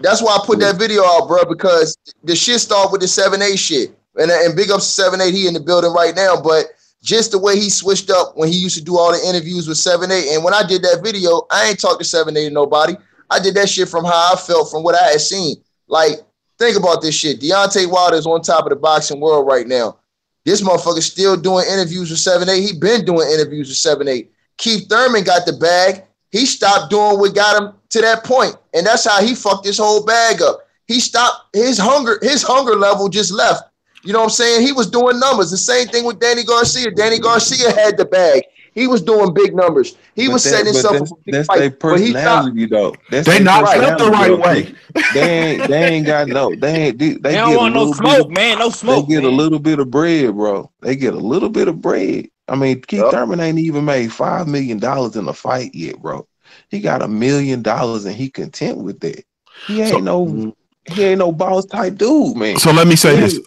that's why I put that video out, bro, because the shit started with the 7-8 shit. And big ups to 7-8, he in the building right now. But just the way he switched up when he used to do all the interviews with 7-8. And when I did that video, I ain't talked to 7-8 to nobody. I did that shit from how I felt, from what I had seen. Like, think about this shit. Deontay Wilder is on top of the boxing world right now. This motherfucker still doing interviews with 7-8. He been doing interviews with 7-8. Keith Thurman got the bag. He stopped doing what got him to that point, and that's how he fucked his whole bag up. He stopped his hunger level just left. You know what I'm saying? He was doing numbers. The same thing with Danny Garcia. Danny Garcia had the bag. He was doing big numbers. He was setting himself up for big fight. That's their personality, though. They not felt the right way. They ain't got no. They don't want no smoke, man. No smoke. They get a little bit of bread, bro. They get a little bit of bread. I mean, Keith Thurman ain't even made $5 million in a fight yet, bro. He got $1 million and he content with that. He ain't no boss type dude, man. So let me say this.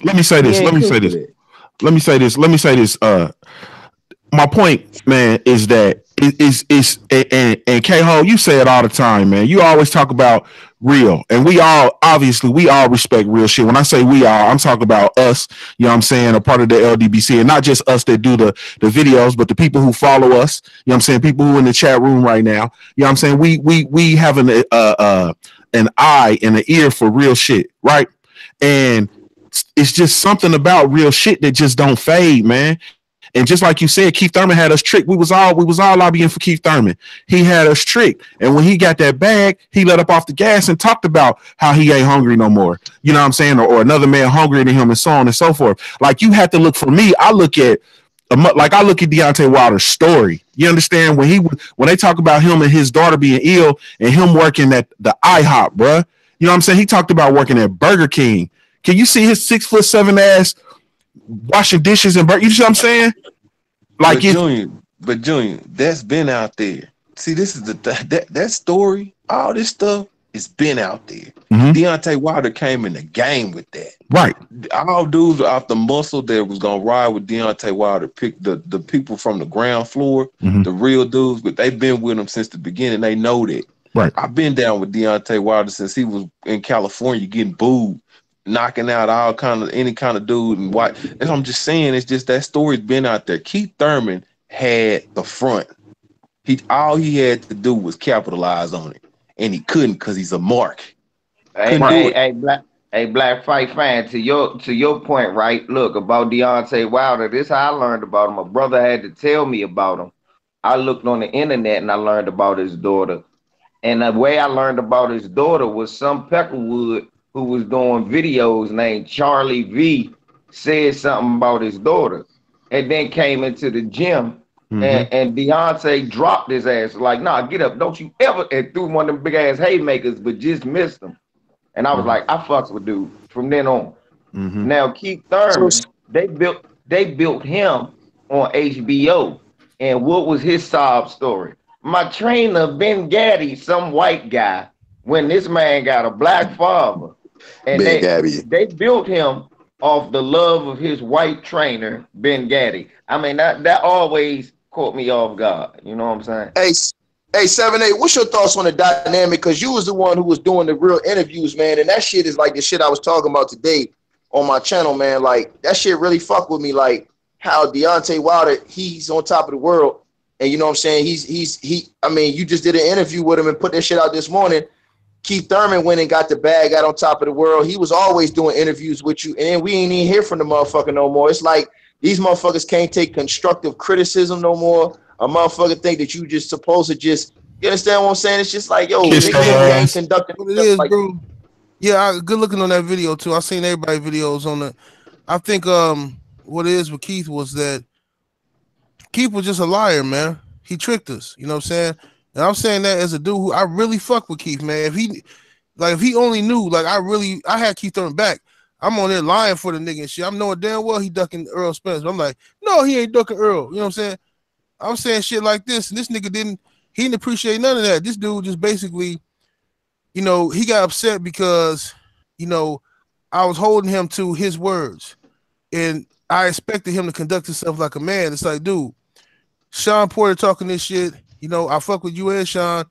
My point, man, is that is and K-Ho, you say it all the time, man. You always talk about real, and we all respect real shit. When I say we all, I'm talking about us, you know what I'm saying, a part of the LDBC, and not just us that do the videos, but the people who follow us, you know what I'm saying, people who in the chat room right now, you know what I'm saying, we have an eye and an ear for real shit, right? And it's just something about real shit that just don't fade, man. And just like you said, Keith Thurman had us tricked. We was all lobbying for Keith Thurman. He had us tricked. And when he got that bag, he let up off the gas and talked about how he ain't hungry no more. You know what I'm saying? Or another man hungrier than him, and so on and so forth. Like, you had to look, for me, I look at Deontay Wilder's story. You understand? When they talk about him and his daughter being ill and him working at the IHOP, bruh. You know what I'm saying? He talked about working at Burger King. Can you see his 6'7" ass washing dishes and you see what I'm saying? Like, but Junior, that's been out there. See, this is that story. All this stuff has been out there. Mm-hmm. Deontay Wilder came in the game with that. Right. All dudes off the muscle that was gonna ride with Deontay Wilder, pick the people from the ground floor, mm-hmm. the real dudes, but they've been with him since the beginning. They know that. Right. I've been down with Deontay Wilder since he was in California getting booed, knocking out any kind of dude, and what. And I'm just saying, it's just that story's been out there. Keith Thurman had the front. All he had to do was capitalize on it, and he couldn't because he's a mark. Hey, Black Fight fan, to your point, right? Look, about Deontay Wilder, this is how I learned about him. My brother had to tell me about him. I looked on the internet and I learned about his daughter. And the way I learned about his daughter was some Peckerwood who was doing videos named Charlie V said something about his daughter, and then came into the gym, mm-hmm. and Deontay dropped his ass like, nah, get up, don't you ever, and threw one of them big ass haymakers, but just missed him. And I was mm-hmm. like, I fucks with dude from then on. Mm-hmm. Now Keith Thurman, they built him on HBO, and what was his sob story? My trainer Ben Gaddy, some white guy, when this man got a black father. And they built him off the love of his white trainer, Ben Gaddy. I mean, that always caught me off guard. You know what I'm saying? Hey, 7-8, what's your thoughts on the dynamic? Because you was the one who was doing the real interviews, man. And that shit is like the shit I was talking about today on my channel, man. Like, that shit really fucked with me. Like, how Deontay Wilder, he's on top of the world. And you know what I'm saying? I mean, you just did an interview with him and put that shit out this morning. Keith Thurman went and got the bag, got on top of the world. He was always doing interviews with you, and then we ain't even hear from the motherfucker no more. It's like these motherfuckers can't take constructive criticism no more. A motherfucker think that you just supposed to just, you understand what I'm saying? It's just like, yo, nigga ain't conducting. What it is, like, bro. Yeah, good looking on that video too. I seen everybody videos on it. I think what it is with Keith was that Keith was just a liar, man. He tricked us. You know what I'm saying? And I'm saying that as a dude who I really fuck with Keith, man. If he only knew, like I had Keith Thurman back. I'm on there lying for the nigga and shit. I'm knowing damn well he ducking Earl Spence. I'm like, no, he ain't ducking Earl. You know what I'm saying? I'm saying shit like this, and this nigga didn't appreciate none of that. This dude just basically, you know, he got upset because, you know, I was holding him to his words. And I expected him to conduct himself like a man. It's like, dude, Sean Porter talking this shit. You know, I fuck with you and Sean.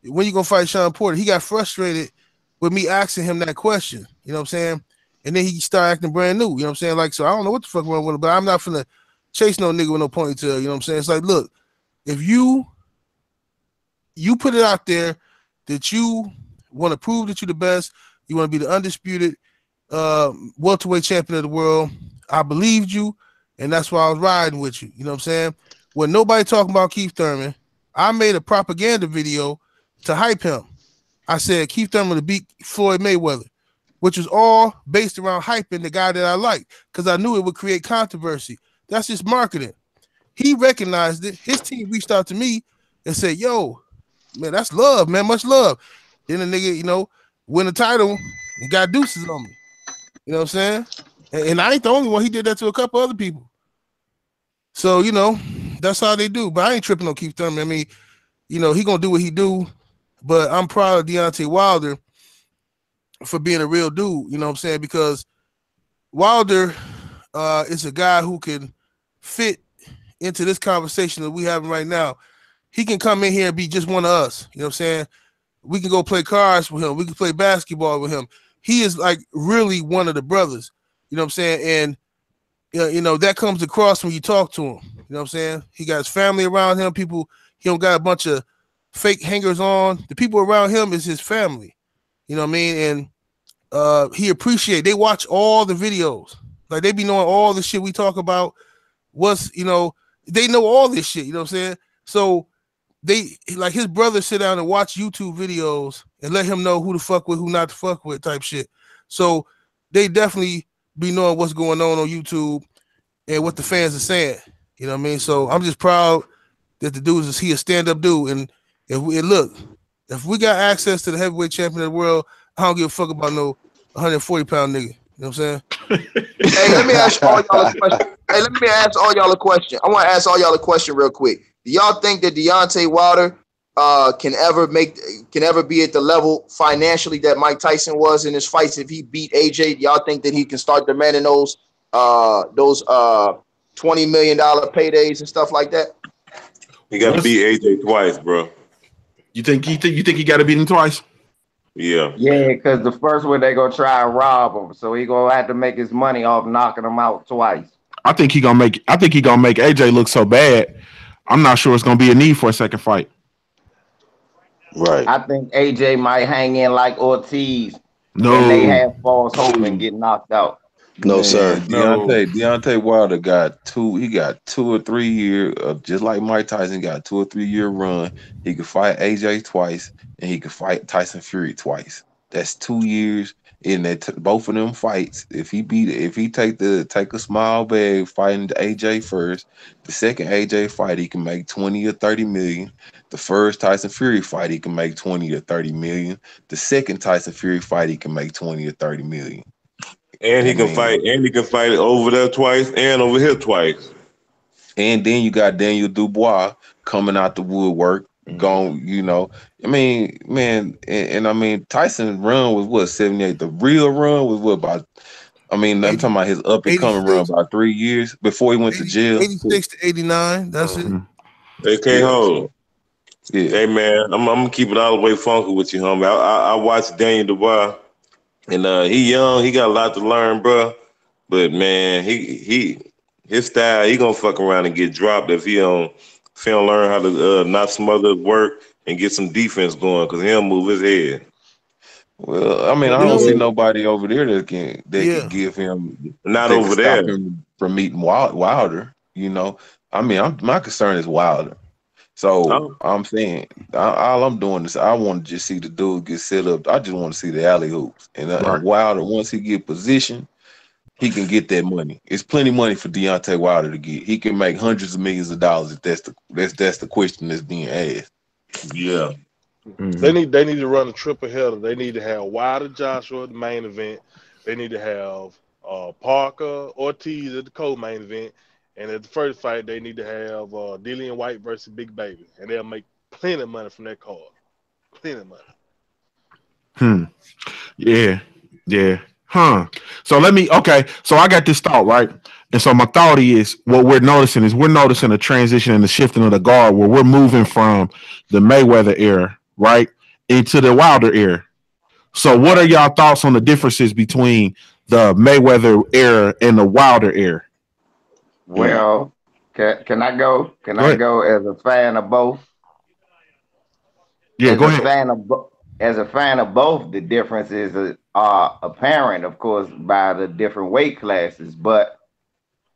When you gonna fight Sean Porter? He got frustrated with me asking him that question. You know what I'm saying? And then he started acting brand new. You know what I'm saying? Like, so I don't know what the fuck wrong with him, but I'm not finna chase no nigga with no ponytail. You know what I'm saying? It's like, look, if you put it out there that you want to prove that you're the best, you want to be the undisputed welterweight champion of the world, I believed you, and that's why I was riding with you. You know what I'm saying? When nobody talking about Keith Thurman, I made a propaganda video to hype him. I said Keith Thurman to beat Floyd Mayweather, which was all based around hyping the guy that I liked because I knew it would create controversy. That's just marketing. He recognized it. His team reached out to me and said, yo, man, that's love, man, much love. Then the nigga, you know, win the title and got deuces on me. You know what I'm saying? And I ain't the only one. He did that to a couple other people. So, you know, that's how they do. But I ain't tripping on Keith Thurman. I mean, you know, he gonna do what he do. But I'm proud of Deontay Wilder for being a real dude. You know what I'm saying? Because Wilder is a guy who can fit into this conversation that we having right now. he can come in here and be just one of us. You know what I'm saying? We can go play cards with him. We can play basketball with him. He is like really one of the brothers. You know what I'm saying? And you know, that comes across when you talk to him. You know what I'm saying? He got his family around him. People, he don't got a bunch of fake hangers on. The people around him is his family. You know what I mean? And he appreciate. They watch all the videos. Like they be knowing all the shit we talk about. What's, you know, they know all this shit. You know what I'm saying? So they, like, his brother sit down and watch YouTube videos and let him know who to fuck with, who not to fuck with, type shit. So they definitely be knowing what's going on YouTube and what the fans are saying. You know what I mean? So I'm just proud that the dude he a stand-up dude. And if we got access to the heavyweight champion of the world, I don't give a fuck about no 140-pound nigga. You know what I'm saying? Hey, let me ask all y'all a question. I want to ask all y'all a question real quick. Do y'all think that Deontay Wilder can ever be at the level financially that Mike Tyson was in his fights if he beat AJ? Do y'all think that he can start demanding those $20 million paydays and stuff like that? He got to beat AJ twice, bro. You think he got to beat him twice? Yeah. Yeah, because the first one they gonna try and rob him, so he gonna have to make his money off knocking him out twice. I think he gonna make AJ look so bad. I'm not sure it's gonna be a need for a second fight. Right. I think AJ might hang in like Ortiz. No. And they have false hope and get knocked out. No, Man, sir. Deontay Wilder got 2 or 3 year, just like Mike Tyson got 2 or 3 year run. He could fight AJ twice, and he could fight Tyson Fury twice. That's 2 years in that both of them fights. If he take a small bag fighting AJ first, the second AJ fight he can make 20 or 30 million. The first Tyson Fury fight he can make 20 or 30 million. The second Tyson Fury fight he can make 20 or 30 million. And he can fight over there twice and over here twice. And then you got Daniel Dubois coming out the woodwork, going, you know. I mean, man, and I mean, Tyson's run was what, 78? The real run was what, about, I mean, I'm talking about his up and coming run about 3 years before he went to jail. 86 to 89, that's it. They can't hold. Yeah. Hey, man, I'm going to keep it all the way funky with you, homie. I watched Daniel Dubois. And he young, he got a lot to learn, bro. But man, his style, he gonna fuck around and get dropped if he don't learn how to not some other work and get some defense going, because he'll move his head. Well, I mean, I don't see nobody over there that can give him not over there from meeting Wilder. You know, I mean, my concern is Wilder. So I'm saying, all I'm doing is I want to just see the dude get set up. I just want to see the alley hoops. And Wilder, once he get positioned, he can get that money. It's plenty of money for Deontay Wilder to get. He can make hundreds of millions of dollars if that's the question that's being asked. Yeah. Mm-hmm. They need to run a triple header. They need to have Wilder Joshua at the main event. They need to have Parker Ortiz at the co-main event. And at the first fight, they need to have Dillian White versus Big Baby. And they'll make plenty of money from that card. Plenty of money. Yeah. So so I got this thought, right? And so my thought is, what we're noticing a transition and the shifting of the guard, where we're moving from the Mayweather era, right, into the Wilder era. So what are y'all thoughts on the differences between the Mayweather era and the Wilder era? Well, can I go? I go as a fan of both? Yeah, go ahead. As a fan of both, the differences are apparent, of course, by the different weight classes, but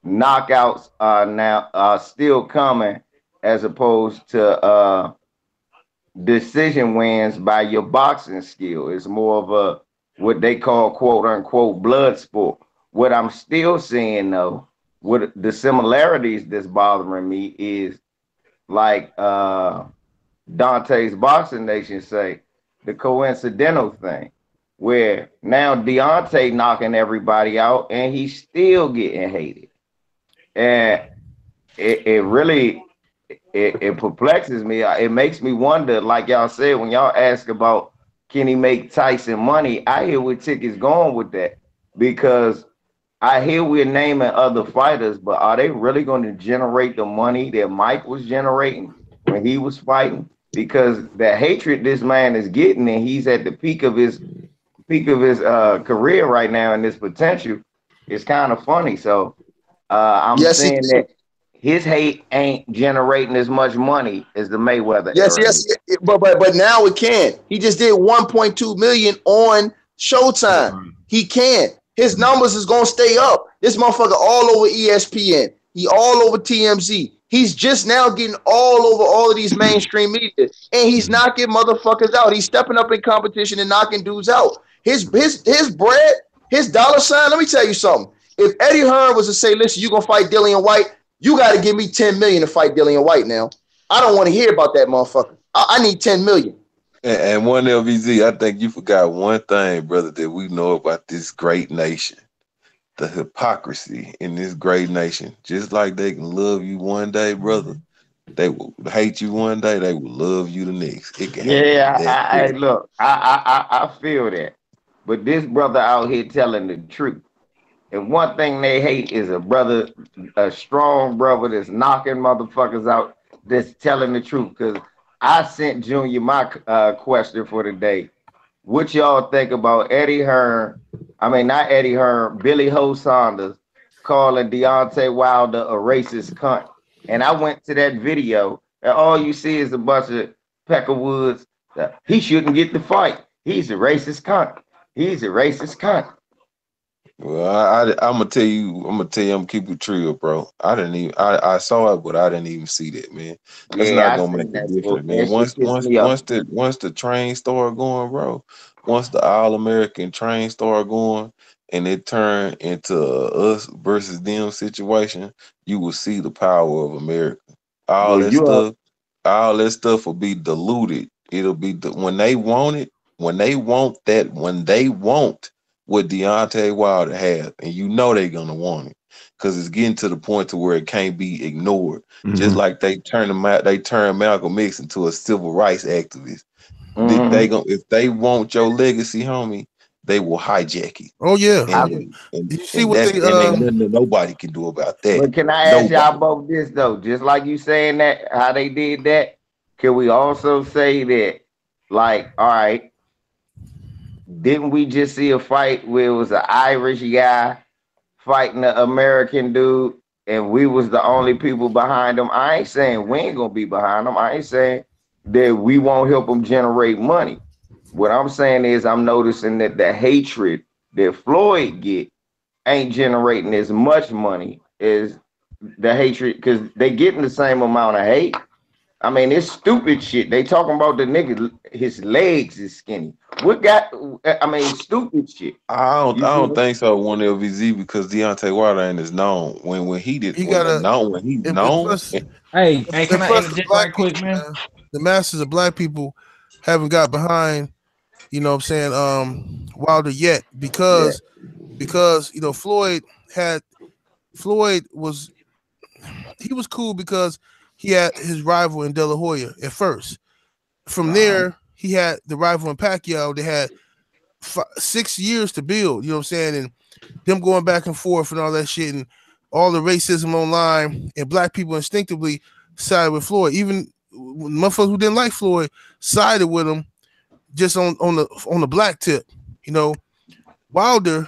knockouts are still coming as opposed to decision wins by your boxing skill. It's more of a what they call quote unquote blood sport. What I'm still seeing though, what the similarities that's bothering me is like Dante's Boxing Nation say, the coincidental thing, where now Deontay knocking everybody out and he's still getting hated. And it really perplexes me. It makes me wonder, like y'all said, when y'all ask about can he make Tyson money, I hear where Ticket's going with that, because I hear we're naming other fighters, but are they really going to generate the money that Mike was generating? when he was fighting, because the hatred this man is getting, and he's at the peak of his career right now, and his potential is kind of funny. So I'm Yes, he saying did. that his hate ain't generating as much money as the Mayweather Yes, era. yes, but now it can. He just did 1.2 million on Showtime. He can. His numbers is gonna stay up. This motherfucker all over ESPN. He all over TMZ. He's just now getting all over all of these mainstream media, and he's knocking motherfuckers out. He's stepping up in competition and knocking dudes out. His bread, his dollar sign. Let me tell you something. If Eddie Hearn was to say, "Listen, you gonna fight Dillian White, you got to give me 10 million to fight Dillian White now." I don't want to hear about that motherfucker. I need 10 million. And one LVZ, I think you forgot one thing, brother, that we know about this great nation. The hypocrisy in this great nation. Just like they can love you one day, brother, they will hate you one day, they will love you the next. It can happen Yeah, that I quick. look, I feel that, but this brother out here telling the truth. And one thing they hate is a strong brother that's knocking motherfuckers out, that's telling the truth. Because I sent Junior my question for the day. What y'all think about Eddie Hearn? I mean, not Eddie Hearn, Billy Ho Saunders calling Deontay Wilder a racist cunt. And I went to that video, and all you see is a bunch of Peckerwoods. He shouldn't get the fight. He's a racist cunt. He's a racist cunt. Well, I'm gonna tell you, I'm gonna keep it real, bro. I saw it, but I didn't even see that, man. That's Yeah, not I gonna make seen a that difference, shit. man. That shit pissed me off. Once the train start going, bro, once the All American train start going, and it turn into us versus them situation, you will see the power of America. All Yeah, that you are. stuff, all that stuff will be diluted. It'll be when they want it, when they want what Deontay Wilder has, and you know they're gonna want it because it's getting to the point to where it can't be ignored. Just like they turned Malcolm X into a civil rights activist. They Mhm. gonna if they want your legacy, homie, they will hijack it, Oh yeah. I, You see and what that's they and ain't nothing that nobody can do about that. but can I ask y'all Nobody. both this though? Just like you saying that, how they did that, can we also say that, like, all right, didn't we just see a fight where it was an Irish guy fighting an American dude, and we was the only people behind them? I ain't saying we ain't gonna be behind them. I ain't saying that we won't help them generate money. What I'm saying is I'm noticing that the hatred that Floyd get ain't generating as much money as the hatred, because they getting the same amount of hate. I mean, it's stupid shit. They talking about the nigga, his legs is skinny. What got? I mean, stupid shit. I You see don't what? think so. One LVZ because Deontay Wilder ain't as known when he did he got a when he's and known. plus Hey, can and I plus the interject black right quick, people, man? man. The masses of black people haven't got behind, you know what I'm saying, Wilder yet Yeah. because Floyd was he was cool because he had his rival in De La Hoya at first. From there, he had the rival in Pacquiao. They had 6 years to build, you know what I'm saying, and them going back and forth and all that shit, and all the racism online, and black people instinctively sided with Floyd. Even motherfuckers who didn't like Floyd sided with him just on the black tip. You know, Wilder,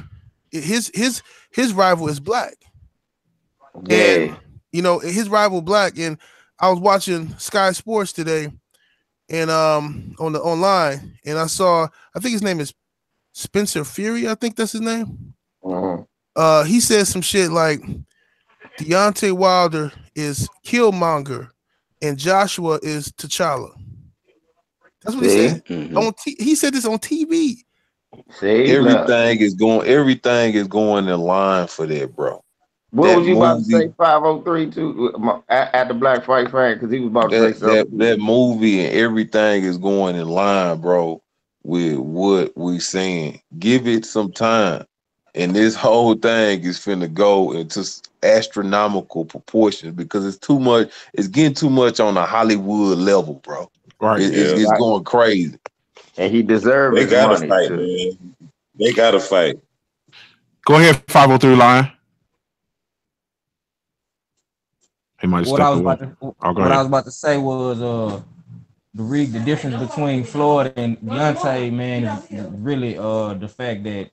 his rival is black, Yeah. and you know his rival black. And I was watching Sky Sports today, and on the online, and I saw, I think his name is Spencer Fury. I think that's his name. Mhm. He said some shit like Deontay Wilder is Killmonger and Joshua is T'Challa. That's what he See, said. He said this on TV. see, look. Everything is going in line for that, bro. What That was you about to say? movie, 503 too at the Black Fight Frank, because he was about to say something too. that movie and everything is going in line, bro, with what we saying. Give it some time. And this whole thing is finna go into astronomical proportions because it's too much, it's getting too much on a Hollywood level, bro. Right. Yeah, It's Right, going crazy. and he deserved they his gotta money fight, too. man. They gotta fight. Go ahead, 503 line. He might have what I stepped was away. about to Oh, go what I ahead. was about to say was the difference between Floyd and Deontay, man, is really the fact that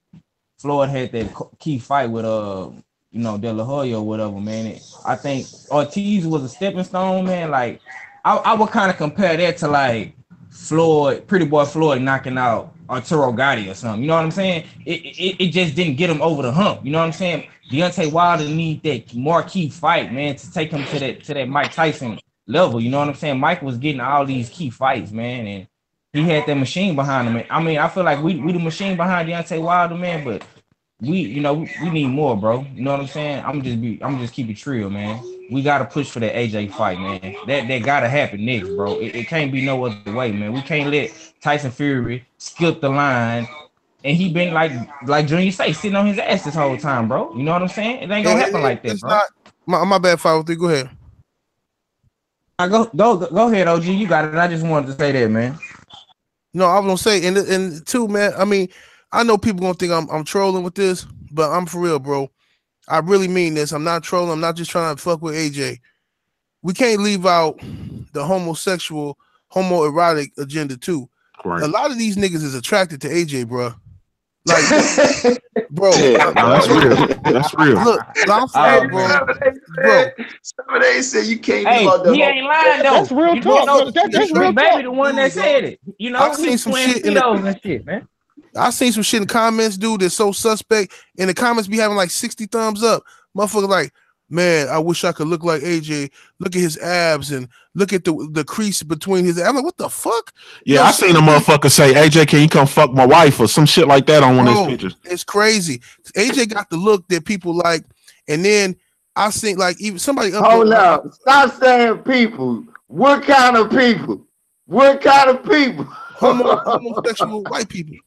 Floyd had that key fight with De La Hoya or whatever, man. I think Ortiz was a stepping stone, man. Like I would kind of compare that to like Floyd, Pretty Boy Floyd knocking out Arturo Gatti or something. You know what I'm saying? It just didn't get him over the hump. You know what I'm saying? Deontay Wilder need that marquee fight, man, to take him to that Mike Tyson level. You know what I'm saying? Mike was getting all these key fights, man, and he had that machine behind him. I mean, I feel like we the machine behind Deontay Wilder, man, but we need more, bro. You know what I'm saying? I'm just keep it real, man. We gotta push for that AJ fight, man. That gotta happen next, bro. It can't be no other way, man. We can't let Tyson Fury skip the line, and he been like Junior say, sitting on his ass this whole time, bro. You know what I'm saying? It ain't gonna happen like that, bro. Not my bad. 503. Go ahead. Go ahead, OG. You got it. I just wanted to say that, man. No, I was gonna say, and too, man. I mean, I know people gonna think I'm trolling with this, but I'm for real, bro. I really mean this. I'm not trolling. I'm not just trying to fuck with AJ. We can't leave out the homosexual, homoerotic agenda too. Right. A lot of these niggas is attracted to AJ, bro. Like, bro, that's real. That's real. Look, I'm sorry, bro. Some of they say you can't Hey, leave out the he ain't lying though. That's real talk. That's real baby, talk. the one that said it. You know, I've seen some shit in the and shit, man. I seen some shit in the comments, dude, that's so suspect. In the comments be having like 60 thumbs up. Motherfucker like, man, I wish I could look like AJ. Look at his abs and look at the crease between his abs. I'm like, what the fuck? Yeah, I seen a motherfucker say, AJ, can you come fuck my wife or some shit like that on one of his pictures. It's crazy. AJ got the look that people like, and then I seen like even somebody hold up. Stop saying people. What kind of people? What kind of people? Homosexual white people.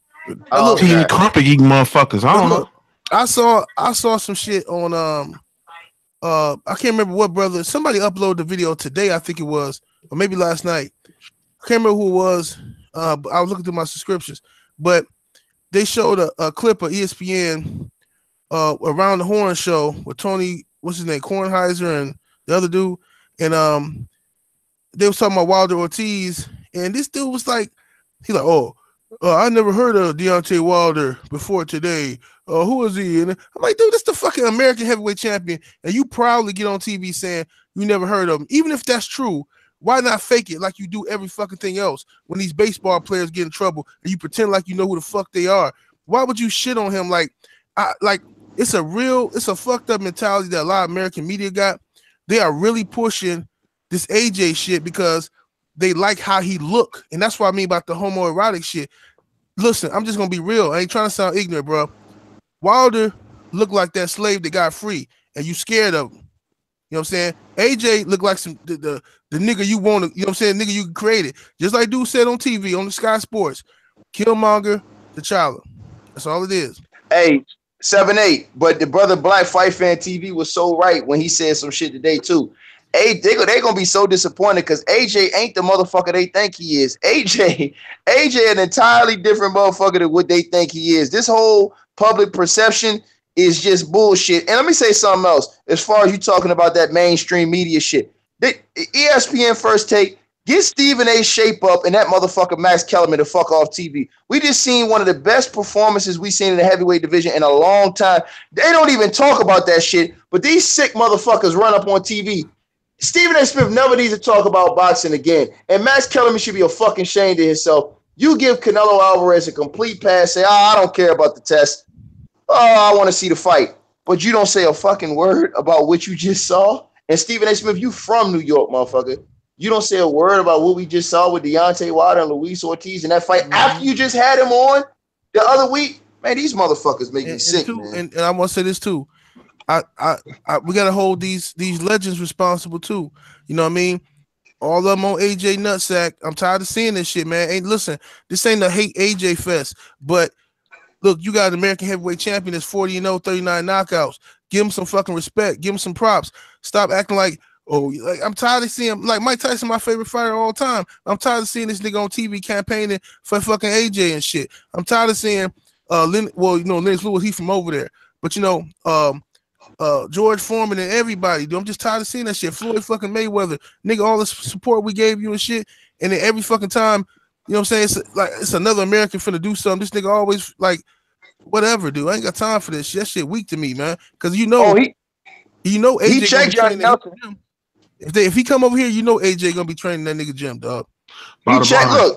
Teeny crumpet eating motherfuckers. I don't know. I saw some shit on I can't remember what brother. Somebody uploaded the video today, I think it was, or maybe last night. I can't remember who it was. I was looking through my subscriptions, but they showed a clip of ESPN Around the Horn show with Tony, what's his name, Kornheiser and the other dude, and they was talking about Wilder Ortiz, and this dude was like, he's like, I never heard of Deontay Wilder before today. Who is he? And I'm like, dude, this the fucking American heavyweight champion, and you proudly get on TV saying you never heard of him. Even if that's true, why not fake it like you do every fucking thing else when these baseball players get in trouble and you pretend like you know who the fuck they are? Why would you shit on him? Like it's a fucked up mentality that a lot of American media got. They are really pushing this AJ shit because they like how he look, and that's what I mean about the homoerotic shit. Listen, I'm just gonna be real. I ain't trying to sound ignorant, bro. Wilder looked like that slave that got free, and you scared of him. You know what I'm saying? AJ looked like the nigga you want to, you know what I'm saying? Nigga you created. Just like dude said on TV, on the Sky Sports. Killmonger, T'Challa. That's all it is. Hey, 7-8. But the brother Black Fight Fan TV was so right when he said some shit today too. They gonna be so disappointed because AJ ain't the motherfucker they think he is. AJ an entirely different motherfucker than what they think he is. This whole public perception is just bullshit. And let me say something else. As far as you talking about that mainstream media shit, ESPN First Take, get Stephen A. shape up and that motherfucker Max Kellerman to fuck off TV. We just seen one of the best performances we seen in the heavyweight division in a long time. They don't even talk about that shit, but these sick motherfuckers run up on TV. Stephen A. Smith never needs to talk about boxing again. And Max Kellerman should be a fucking shame to himself. You give Canelo Alvarez a complete pass, say, I don't care about the test. I want to see the fight. But you don't say a fucking word about what you just saw. And Stephen A. Smith, you from New York, motherfucker. You don't say a word about what we just saw with Deontay Wilder and Luis Ortiz in that fight after you just had him on the other week. Man, these motherfuckers make me sick, man. And I want to say this too. We gotta hold these legends responsible too. You know what I mean? All of them on AJ Nutsack. I'm tired of seeing this shit, man. Listen, this ain't a hate AJ fest. But look, you got an American heavyweight champion that's 40-0, 39 knockouts. Give him some fucking respect. Give him some props. Stop acting like I'm tired of seeing like Mike Tyson, my favorite fighter all time. I'm tired of seeing this nigga on TV campaigning for fucking AJ and shit. I'm tired of seeing Lennox Lewis, he from over there. But George Foreman and everybody, dude. I'm just tired of seeing that shit. Floyd fucking Mayweather, nigga, all the support we gave you and shit, and then every fucking time, you know what I'm saying? It's another American finna do something. This nigga always like, whatever, dude. I ain't got time for this shit. That shit weak to me, man. Because AJ he checked Johnny Nelson. If he come over here, AJ gonna be training that nigga gym, dog.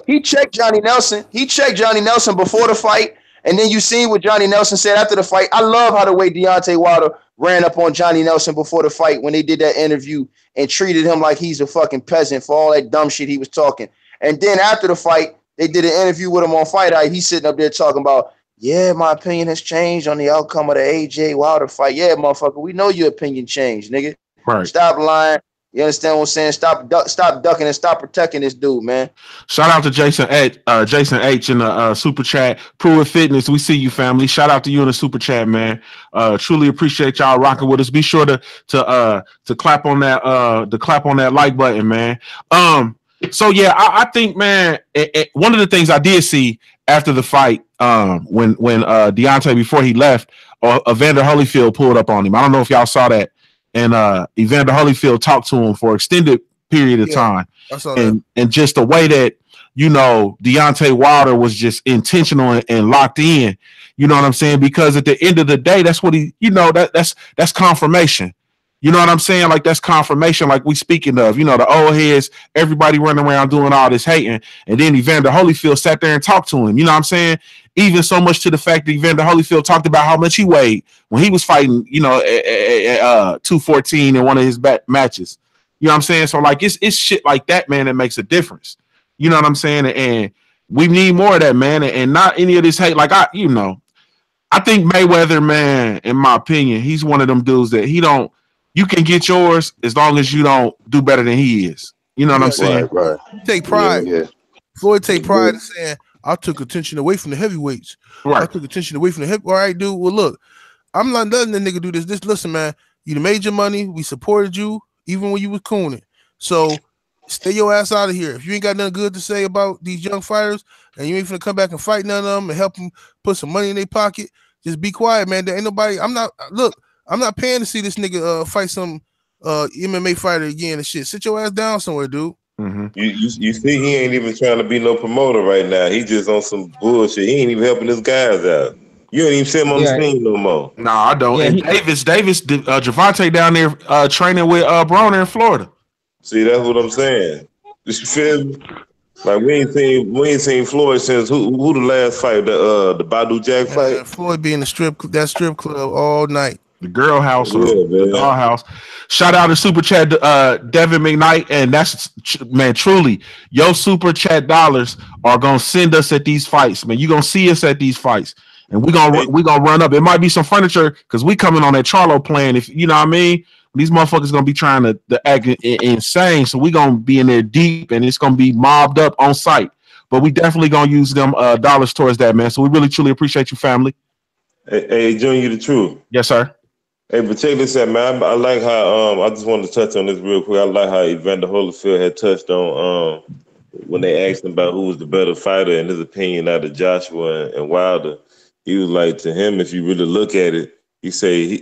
He checked Johnny Nelson. He checked Johnny Nelson before the fight, and then you seen what Johnny Nelson said after the fight. I love how the way Deontay Wilder ran up on Johnny Nelson before the fight when they did that interview and treated him like he's a fucking peasant for all that dumb shit he was talking. And then after the fight, they did an interview with him on Fight Eye. He's sitting up there talking about, yeah, my opinion has changed on the outcome of the AJ Wilder fight. Yeah, motherfucker, we know your opinion changed, nigga. Right. Stop lying. You understand what I'm saying? Stop ducking and stop protecting this dude, man. Shout out to Jason H in the super chat. Prove Fitness, we see you, family. Shout out to you in the super chat, man. Truly appreciate y'all rocking with us. Be sure to clap on that like button, man. So yeah, I think, man, one of the things I did see after the fight, when Deontay, before he left, Evander Holyfield pulled up on him. I don't know if y'all saw that. And Evander Holyfield talked to him for an extended period of time. And just the way that, Deontay Wilder was just intentional and locked in, you know what I'm saying? Because at the end of the day, that's what that's confirmation. You know what I'm saying? Like, that's confirmation, like we speaking of, the old heads, everybody running around doing all this hating. And then Evander Holyfield sat there and talked to him. You know what I'm saying? Even so much to the fact that Evander Holyfield talked about how much he weighed when he was fighting, at 214 in one of his matches. You know what I'm saying? So, like, it's shit like that, man, that makes a difference. You know what I'm saying? And we need more of that, man. And not any of this hate. Like, I think Mayweather, man, in my opinion, he's one of them dudes that you can get yours as long as you don't do better than he is. You know what I'm saying? Right. Take pride. Yeah. Floyd take pride in saying, I took attention away from the heavyweights. Right. I took attention away from the All right, dude. Well, look, I'm not letting the nigga do this. Listen, man, you made your money. We supported you even when you was cooning. So stay your ass out of here. If you ain't got nothing good to say about these young fighters and you ain't finna come back and fight none of them and help them put some money in their pocket, just be quiet, man. There ain't nobody. I'm not paying to see this nigga fight some MMA fighter again and shit. Sit your ass down somewhere, dude. Mm-hmm. You see, he ain't even trying to be no promoter right now. He just on some bullshit. He ain't even helping his guys out. You ain't even see him on the scene no more. No, I don't. Yeah, and Davis, Javante down there training with Broner in Florida. See, that's what I'm saying. You feel me? Like, we ain't seen Floyd since who the last fight, the Badu Jack fight? Floyd be in that strip club all night. The girl house, the doll house. Shout out to Super Chat Devin McKnight, and that's, man, truly, your Super Chat dollars are gonna send us at these fights, man. You gonna see us at these fights, and we gonna run up. It might be some furniture because we coming on that Charlo plan. If you know what I mean, these motherfuckers gonna be trying to act insane, so we gonna be in there deep, and it's gonna be mobbed up on site. But we definitely gonna use them dollars towards that, man. So we really truly appreciate you, family. Hey, Junior, you the truth. Yes, sir. Hey, but check this out, man. I like how I just wanted to touch on this real quick. I like how Evander Holyfield had touched on when they asked him about who was the better fighter in his opinion out of Joshua and Wilder. He was like, to him, if you really look at it, he say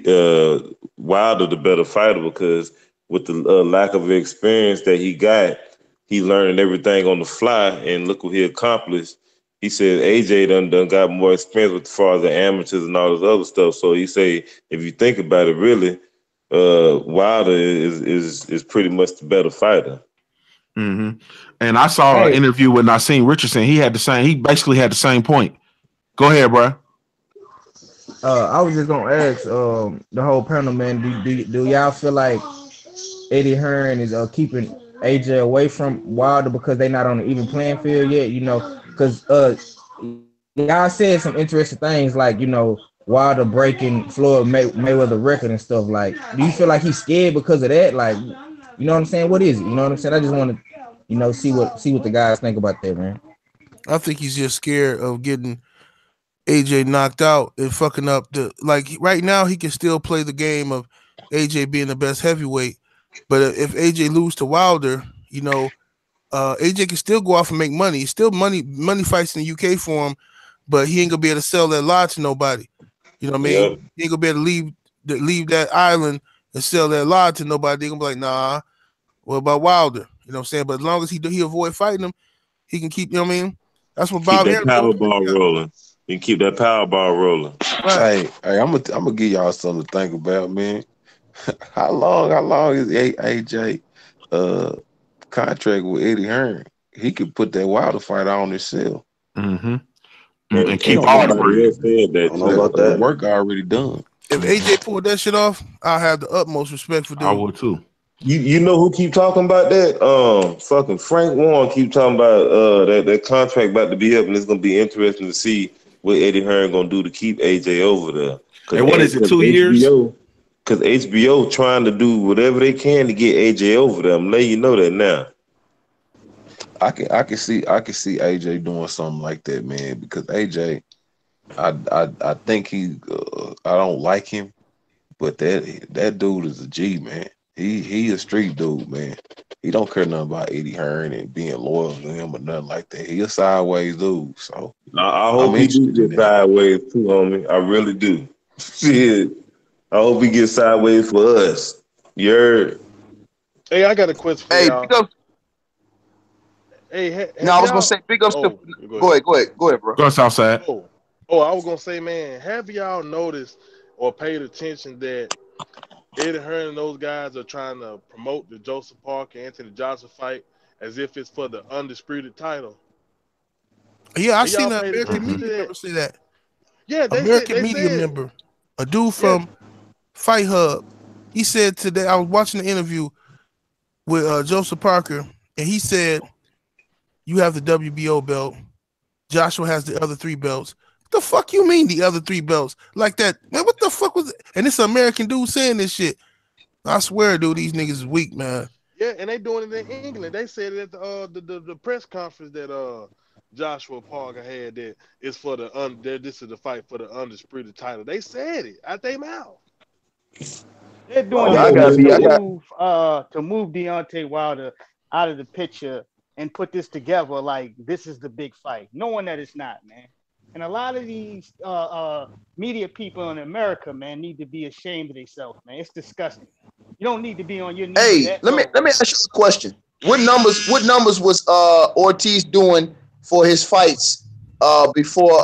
Wilder the better fighter because with the lack of experience that he got, he learning everything on the fly, and look what he accomplished. He said AJ done got more experience with as far as the amateurs and all this other stuff. So he say, if you think about it, really, Wilder is pretty much the better fighter. Mm-hmm. And I saw an interview with Nassim Richardson. He basically had the same point. Go ahead, bro. I was just gonna ask the whole panel, man. Do y'all feel like Eddie Hearn is keeping AJ away from Wilder because they're not on the even playing field yet? Because y'all said some interesting things like, Wilder breaking Floyd Mayweather record and stuff. Like, do you feel like he's scared because of that? Like, you know what I'm saying? What is it? You know what I'm saying? I just want to, see what the guys think about that, man. I think he's just scared of getting AJ knocked out and fucking up right now he can still play the game of AJ being the best heavyweight. But if AJ lose to Wilder, AJ can still go off and make money. It's still money fights in the UK for him, but he ain't gonna be able to sell that lot to nobody. You know what I mean? He ain't gonna be able to leave leave that island and sell that lie to nobody. They're gonna be like, nah. What about Wilder? You know what I'm saying? But as long as he avoid fighting him, he can keep. You know what I mean? That's what Keep Bob that Arum power told ball rolling. And keep that power ball rolling. Right. Hey, I'm gonna give y'all something to think about, man. How long is AJ contract with Eddie Hearn? He could put that Wilder fight on himself. Mm-hmm. And And keep all the somebody else said that. I don't know about The that. work already done. If AJ pulled that shit off, I have the utmost respect for I dude. would too. You know who keep talking about that? Fucking Frank Warren keep talking about that contract about to be up, and it's gonna be interesting to see what Eddie Hearn gonna do to keep AJ over there. And what is it, 2 years? Because HBO trying to do whatever they can to get AJ over there. I'm letting you know that now. I can see AJ doing something like that, man. Because AJ, I think he I don't like him, but that dude is a G, man. He a street dude, man. He don't care nothing about Eddie Hearn and being loyal to him or nothing like that. He a sideways dude. So I hope he do get sideways too, homie. I really do. Shit. I hope he gets sideways for us. You heard? Hey, I got a question for y'all. Big ups. Hey, I was gonna say big ups to. Go ahead, bro. Go Southside. Oh, I was gonna say, man, have y'all noticed or paid attention that Eddie Hearn and those guys are trying to promote the Joseph Parker Anthony Joshua fight as if it's for the undisputed title? Yeah, I seen an American media member say that. Yeah, American media member, a dude from Fight Hub. He said today, I was watching the interview with Joseph Parker, and he said, "You have the WBO belt. Joshua has the other 3 belts." What the fuck you mean the other 3 belts? Like that, man, what the fuck was it? And it's an American dude saying this shit. I swear, dude, these niggas is weak, man. Yeah, and they doing it in England. They said it at the press conference that Joshua Parker had that it's for this is the fight for the undisputed title. They said it out their mouth. They're doing to move Deontay Wilder out of the picture and put this together like this is the big fight, knowing that it's not, man. And a lot of these media people in America, man, need to be ashamed of themselves, man. It's disgusting. You don't need to be on your knees. Hey, let me ask you a question. What numbers was Ortiz doing for his fights before?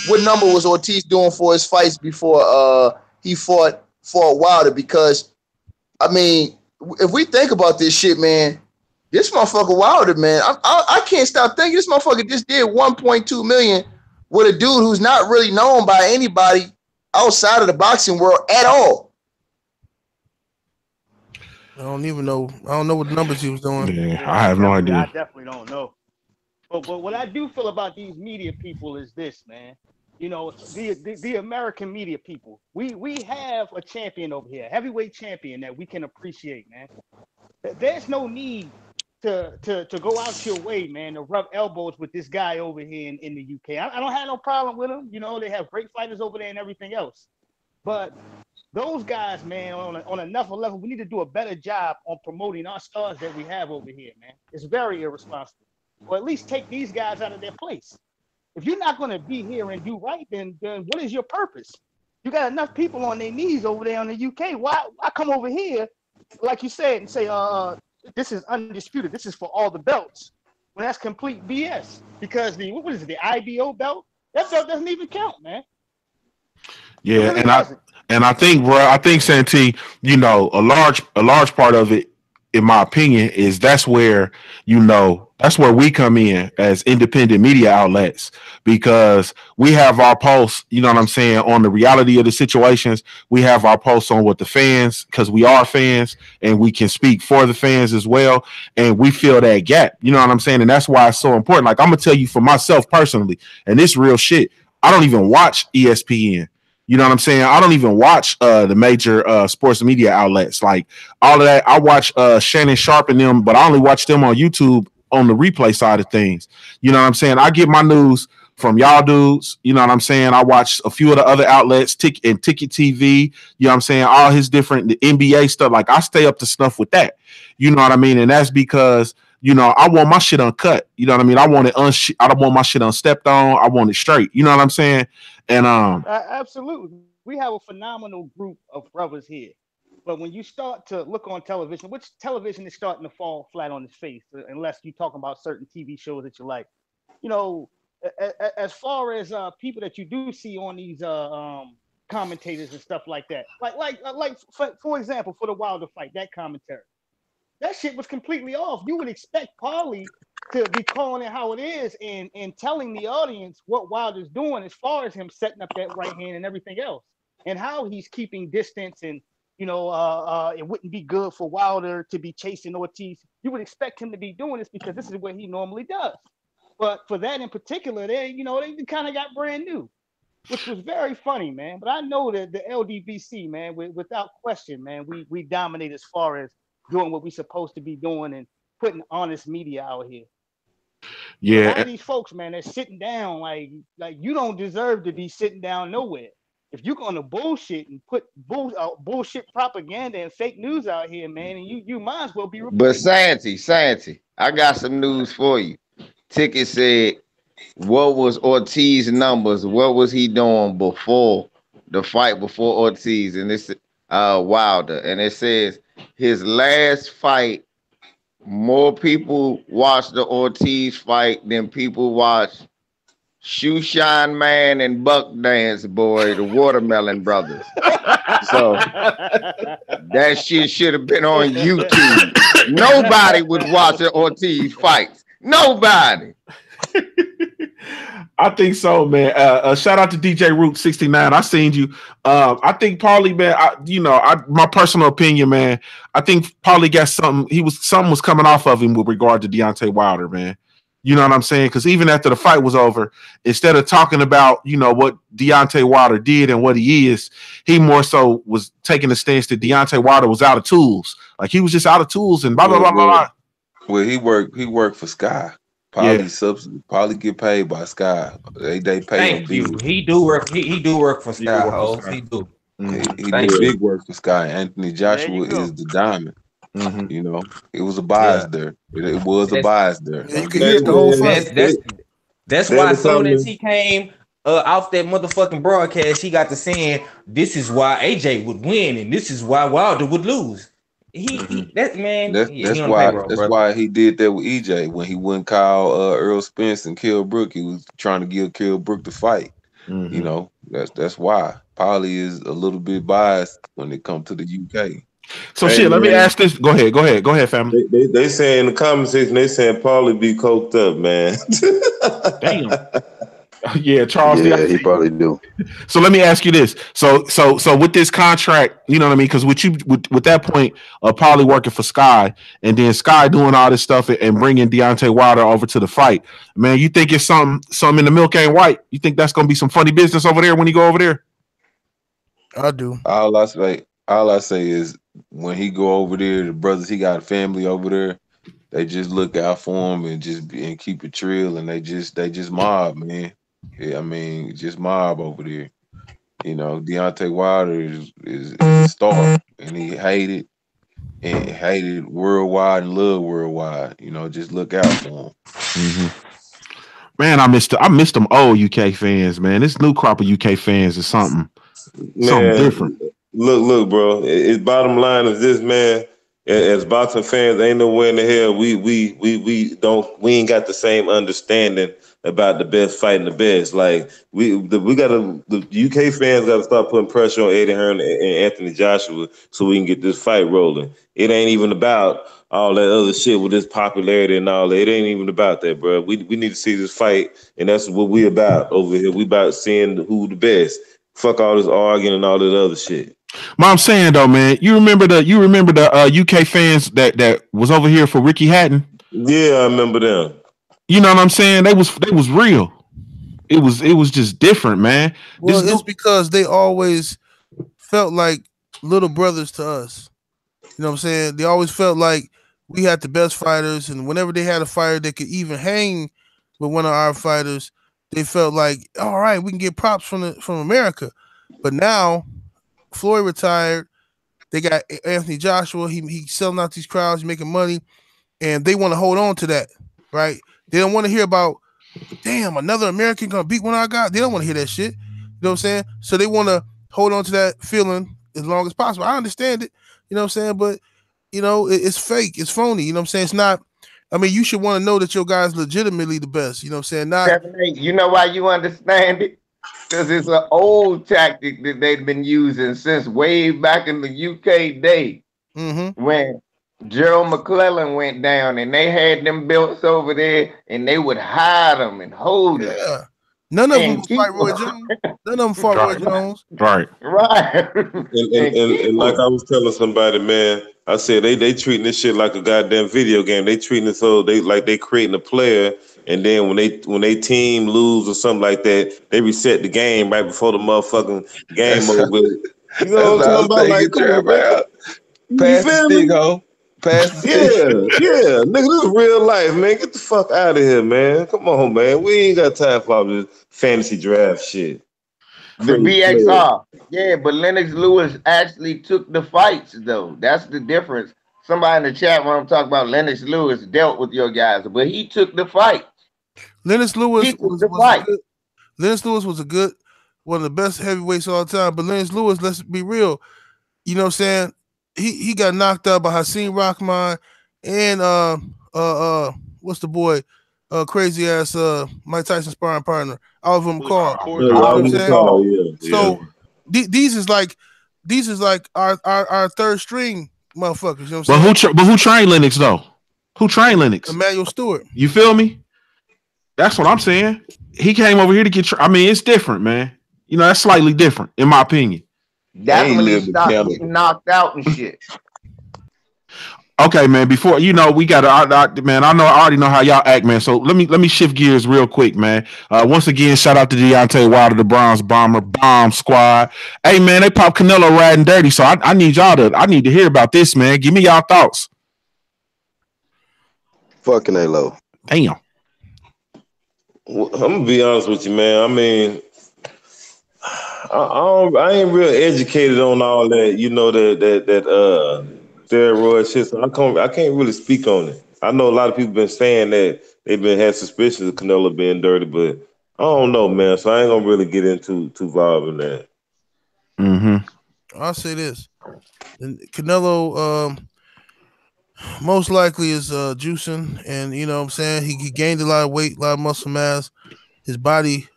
What number was Ortiz doing for his fights before he fought for Wilder? Because I mean, if we think about this shit, man, this motherfucker Wilder, man, I can't stop thinking this motherfucker just did 1.2 million. With a dude who's not really known by anybody outside of the boxing world at all. I don't even know. I don't know what numbers he was doing. Yeah, I have no idea. I definitely don't know. But what I do feel about these media people is this, man. You know, the American media people. We have a champion over here, heavyweight champion that we can appreciate, man. There's no need to go out your way, man, to rub elbows with this guy over here in the UK. I don't have no problem with him. You know, they have great fighters over there and everything else. But those guys, man, on another level, we need to do a better job on promoting our stars that we have over here, man. It's very irresponsible. Or at least take these guys out of their place. If you're not going to be here and do right, then what is your purpose? You got enough people on their knees over there in the UK. Why come over here, like you said, and say, this is undisputed. This is for all the belts. Well, that's complete BS. Because the IBO belt? That belt doesn't even count, man. Yeah, really I think, bro, Santee, you know, a large part of it, in my opinion, is that's where we come in as independent media outlets, because we have our pulse, you know what I'm saying, on the reality of the situations. We have our pulse on what the fans, because we are fans and we can speak for the fans as well. And we feel that gap, you know what I'm saying? And that's why it's so important. Like, I'm going to tell you for myself personally, and this real shit, I don't even watch ESPN. You know what I'm saying? I don't even watch the major sports media outlets. Like, all of that, I watch Shannon Sharp and them, but I only watch them on YouTube on the replay side of things. You know what I'm saying? I get my news from y'all dudes. You know what I'm saying? I watch a few of the other outlets, Ticket TV. You know what I'm saying? All his different the NBA stuff. Like, I stay up to snuff with that. You know what I mean? And that's because, you know, I want my shit uncut. You know what I mean? I want it I don't want my shit unstepped on. I want it straight. You know what I'm saying? And absolutely. we have a phenomenal group of brothers here. But when you start to look on television, which television is starting to fall flat on its face, unless you're talking about certain TV shows that you like, you know, as far as people that you do see on these commentators and stuff like that, like for example, for the Wilder fight, that commentary, that shit was completely off. You would expect Paulie to be calling it how it is and telling the audience what Wilder's doing as far as him setting up that right hand and everything else, and how he's keeping distance, and you know, it wouldn't be good for Wilder to be chasing Ortiz. You would expect him to be doing this because this is what he normally does. But for that in particular, they kind of got brand new, which was very funny, man. But I know that the LDBC, man, without question, man, we dominate as far as doing what we're supposed to be doing and putting honest media out here. Yeah, a lot of these folks, man, they're sitting down like you don't deserve to be sitting down nowhere. If you're gonna bullshit and put bullshit propaganda and fake news out here, man, and you might as well be reporting. But Santy, I got some news for you. Ticket said, what was Ortiz's numbers? What was he doing before the fight, before Ortiz? And this Wilder. And it says his last fight, more people watched the Ortiz fight than people watched Shoe Shine Man and Buck Dance Boy, the Watermelon Brothers. So that shit should have been on YouTube. Nobody was watching Ortiz fights. Nobody. I think so, man. Shout out to DJ Root 69. I seen you. I think Paulie, man. My personal opinion, man. I think Paulie got something. Something was coming off of him with regard to Deontay Wilder, man. You know what I'm saying? Because even after the fight was over, instead of talking about, what Deontay Wilder did and what he is, he more so was taking the stance that Deontay Wilder was out of tools. Like he was just out of tools and blah, blah, blah, blah, blah. Well, he worked for Sky. Paulie get paid by Sky. They pay Thank him. You. He do work. He do work for Sky. He do. He did big work for Sky. Anthony Joshua is the diamond. Mm-hmm. It was a bias there. It was a bias there. You can hear the whole fight. That's why as soon as he came off that motherfucking broadcast, he got to saying, "This is why AJ would win, and this is why Wilder would lose." That's why he did that with EJ when he wouldn't call Earl Spence and Kell Brook. He was trying to give Kell Brook the fight. That's why Paulie is a little bit biased when it comes to the UK. So let me ask this. Go ahead, family. They say in the comment section, they saying Paulie be coked up, man. Damn. Yeah, Charles. Yeah, he probably do. So let me ask you this. So with this contract, you know what I mean? Because with that point of Paulie working for Sky and then Sky doing all this stuff and bringing Deontay Wilder over to the fight, man, you think it's something in the milk ain't white? You think that's gonna be some funny business over there when you go over there? I do. All I say is when he go over there, the brothers, he got a family over there. They just look out for him and keep it trill, and they just mob, man. Yeah, I mean, just mob over there. Deontay Wilder is a star, and he hated worldwide and loved worldwide. Just look out for him. Mm-hmm. Man, I missed them old UK fans, man. This new crop of UK fans is something different. Look, bro. It's bottom line is this, man. As boxing fans, ain't no way in the hell we ain't got the same understanding about the best fighting the best. Like the UK fans gotta start putting pressure on Eddie Hearn and Anthony Joshua so we can get this fight rolling. It ain't even about all that other shit with this popularity and all that. It ain't even about that, bro. We need to see this fight, and that's what we about over here. We about seeing who the best. Fuck all this arguing and all that other shit. I'm saying though, man, you remember the UK fans that was over here for Ricky Hatton? Yeah, I remember them. You know what I'm saying? They was real. It was just different, man. Well, it's because they always felt like little brothers to us. You know what I'm saying? They always felt like we had the best fighters, and whenever they had a fighter that could even hang with one of our fighters, they felt like, all right, we can get props from America. But now Floyd retired. They got Anthony Joshua. He's selling out these crowds, making money, and they want to hold on to that, right? They don't want to hear about, damn, another American gonna beat one of our guys. They don't want to hear that shit. You know what I'm saying? So they want to hold on to that feeling as long as possible. I understand it, you know what I'm saying, but it's fake, it's phony, you know what I'm saying? It's not. I mean, you should want to know that your guy's legitimately the best, you know what I'm saying? Not 7-8. You know why you understand it? Because it's an old tactic that they've been using since way back in the UK day when Gerald McClellan went down and they had them belts over there and they would hide them and hold it. Yeah. None of them fight Roy Jones. None of them fought Roy Jones. Right. And like I was telling somebody, man, I said they treating this shit like a goddamn video game. They treating it so they creating a player, and then when they team lose or something like that, they reset the game right before the motherfucking game over. You know what I'm talking about? Like, come on, man. Pass the stick, ho. Pass the stick. Yeah, nigga, this is real life, man. Get the fuck out of here, man. Come on, man. We ain't got time for all this fantasy draft shit. The BXR. Yeah, but Lennox Lewis actually took the fights, though. That's the difference. Somebody in the chat when I'm talking about Lennox Lewis dealt with your guys, but he took the fight. Lennox Lewis was a good, one of the best heavyweights of all time. But Lennox Lewis, let's be real, you know what I'm saying? He got knocked out by Hakeem Rahman and what's the boy? Crazy ass Mike Tyson sparring partner, Oliver McCall. You know what I'm saying? So these is like our third string motherfuckers. You know what I'm saying? But who trained Lennox though? Who trained Lennox? Emmanuel Stewart. You feel me? That's what I'm saying. He came over here to get. I mean, it's different, man. You know, that's slightly different, in my opinion. That's when he stopped getting knocked out and shit. Okay, man. Before we got to, man. I already know how y'all act, man. So let me shift gears real quick, man. Once again, shout out to Deontay Wilder, the Bronze Bomber Bomb Squad. Hey, man, they popped Canelo riding dirty. So I need to hear about this, man. Give me y'all thoughts. Fuck Canelo. Damn. Well, I'm gonna be honest with you, man. I mean, I ain't real educated on all that, that steroid shit. So I can't really speak on it. I know a lot of people been saying that they've been had suspicions of Canelo being dirty, but I don't know, man. So I ain't gonna really get into too involved in that. I'll say this: Canelo most likely is juicing, and you know what I'm saying, he gained a lot of weight, a lot of muscle mass. His body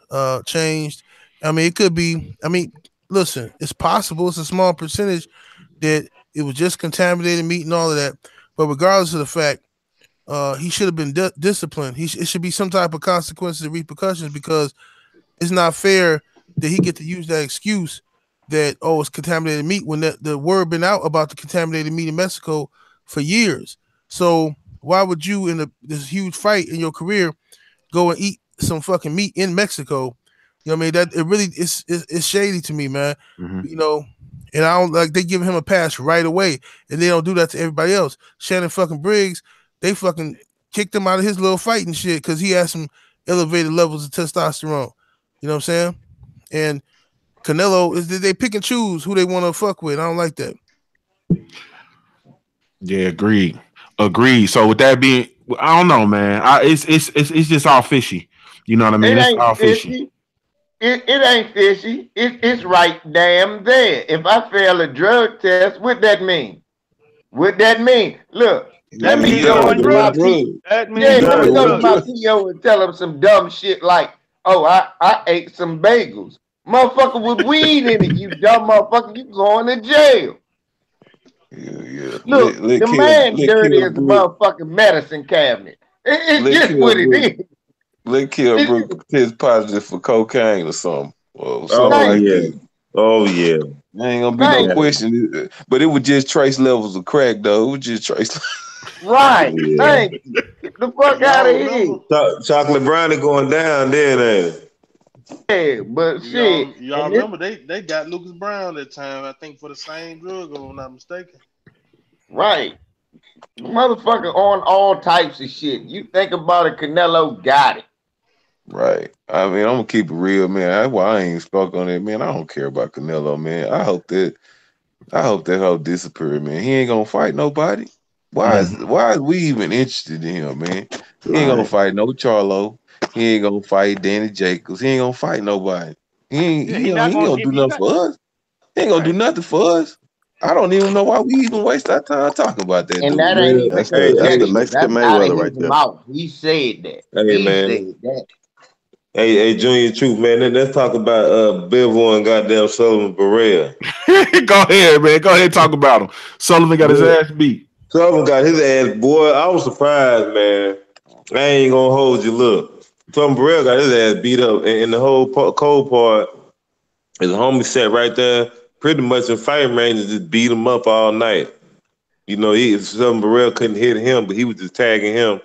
changed. I mean, it could be. I mean, listen, it's possible. It's a small percentage that it was just contaminated meat and all of that. But regardless of the fact, he should have been disciplined. It should be some type of consequences and repercussions, because it's not fair that he get to use that excuse that, oh, it's contaminated meat, when the word been out about the contaminated meat in Mexico for years. So why would you, in this huge fight in your career, go and eat some fucking meat in Mexico? You know what I mean? That it really it's shady to me, man. You know, and I don't like they give him a pass right away, and they don't do that to everybody else. Shannon fucking Briggs, they fucking kicked him out of his little fight and shit because he had some elevated levels of testosterone. You know what I'm saying? And Canelo they pick and choose who they want to fuck with. I don't like that. Yeah, agreed. So with that being, I don't know, man. It's just all fishy. You know what I mean? It's all fishy. It ain't fishy. It's right damn there. If I fail a drug test, what that mean? Look, let me go to my PO and tell him some dumb shit like, oh, I ate some bagels. Motherfucker with weed in it, you dumb motherfucker, you going to jail. Yeah. Look, the man dirty as the motherfucking medicine cabinet. It's just what it is. Let Kill Brook test positive for cocaine or something. Oh yeah. There ain't gonna be no question. But it would just trace levels of crack, though. It would just trace. Right. Yeah. Thank you. Get the fuck out of here. Chocolate brownie going down there, ain't it? Yeah, but shit. Y'all remember they got Lucas Brown that time, I think, for the same drug, if I'm not mistaken. Right. Motherfucker on all types of shit. You think about it, Canelo got it. Right. I mean, I'm gonna keep it real, man. That's why I ain't spoke on it, man. I don't care about Canelo, man. I hope that hoe disappear, man. He ain't gonna fight nobody. Why is we even interested in him, man? He ain't gonna fight no Charlo. He ain't gonna fight Danny Jacobs. He ain't gonna fight nobody. He ain't gonna do nothing for us. He ain't gonna do nothing for us. I don't even know why we even waste our time talking about that. And dude. that ain't even That's the Mexican that's out of Mayweather right his there. mouth. He said that. Hey, He man. said that. Hey, Junior Truth, man. Let's talk about Bivol and goddamn Sullivan Barrera. Go ahead, man. Go ahead and talk about him. Sullivan got his ass beat. Sullivan got his ass, boy. I was surprised, man. I ain't gonna hold you. Look, Sullivan Barrera got his ass beat up, and the whole cold part, his homie sat right there, pretty much in fighting range, and just beat him up all night. You know, Sullivan Barrera couldn't hit him, but he was just tagging him.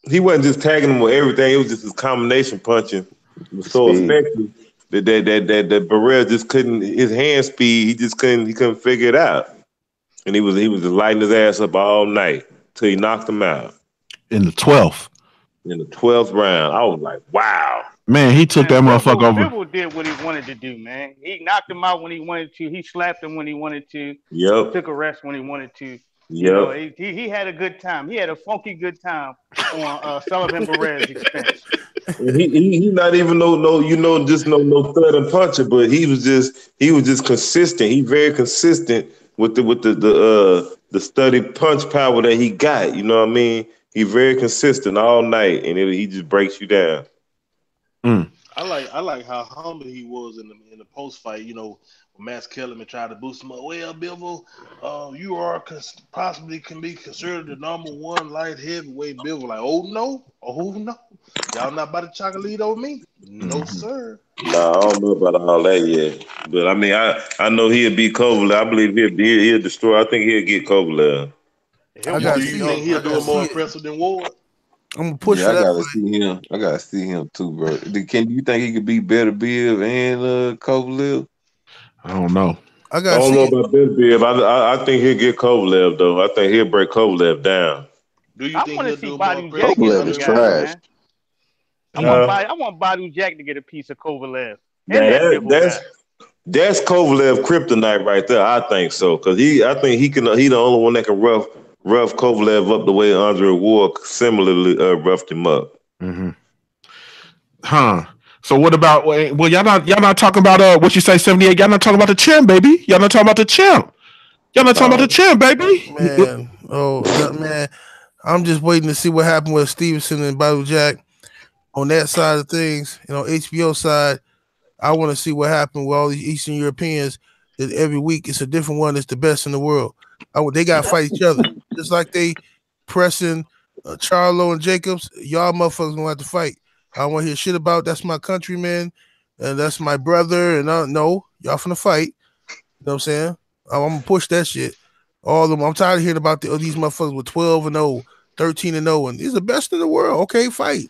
He wasn't just tagging him with everything. It was just his combination punching. It was so effective that Barrera just couldn't. His hand speed, he just couldn't. He couldn't figure it out. And he was just lighting his ass up all night till he knocked him out in the 12th. In the 12th round, I was like, wow. Man, he took that motherfucker over. Bivol did what he wanted to do, man. He knocked him out when he wanted to. He slapped him when he wanted to. Yep. Took a rest when he wanted to. Yep. You know, he had a good time. He had a funky good time on Sullivan Barrera's expense. He not even just no third and puncher, but he was just consistent. He very consistent with the studied punch power that he got. You know what I mean? He very consistent all night, and he just breaks you down. I like how humble he was in the post fight. You know, when Max Kellerman tried to boost him up. Well, Bivol, you possibly can be considered the #1 light heavyweight. Bivol like, oh no, y'all not about to chocolate over me? No sir. Nah, I don't know about all that yet, but I mean, I know he'll beat Kovalev. I believe he'll destroy. I think he'll get Kovalev. You think he'll do it more impressive than Ward? I'm gonna push I that. gotta see him. I gotta see him too, bro. Can you think he could beat Better Biv and Kovalev? I don't know. I don't know about Better Biv. I think he'll get Kovalev though. I think he'll break Kovalev down. Do you think he'll do more impressive? Kovalev is trash. I want Badu Jack to get a piece of Kovalev. That's Kovalev kryptonite right there. I think so because I think he the only one that can rough Kovalev up the way Andre Ward similarly roughed him up. Mm-hmm. So what about? Well, y'all not talking about what you say 78. Y'all not talking about the champ, baby. Y'all not talking about the champ. Y'all not talking about the champ, baby. Man, I'm just waiting to see what happened with Stevenson and Badu Jack on that side of things. You know, HBO side. I want to see what happened with all these Eastern Europeans. That every week it's a different one that's the best in the world. They got to fight each other. Just like they pressing Charlo and Jacobs, y'all motherfuckers gonna have to fight. I don't want to hear shit about that's my countryman and that's my brother. And no, y'all finna fight. You know what I'm saying? I'm gonna push that shit. All of them. I'm tired of hearing about these motherfuckers with 12-0, 13-0, and these are the best in the world. Okay, fight.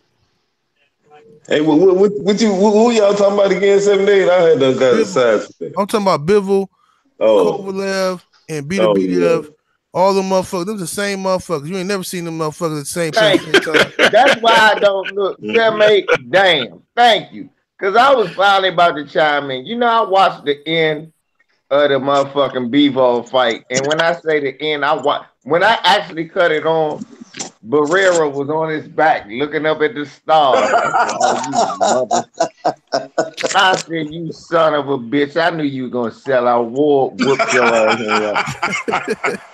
Hey, who y'all talking about again? 78. I had those guys aside. I'm talking about Bivol, Kovalev, and Biev. All the motherfuckers, them the same motherfuckers. You ain't never seen them motherfuckers at the same place. That's why I don't look. Damn, thank you. Because I was finally about to chime in. You know, I watched the end of the motherfucking Bivol fight. And when I say the end, when I actually cut it on, Barrera was on his back looking up at the stars. I said, you son of a bitch. I knew you were going to sell out. Whoop your ass.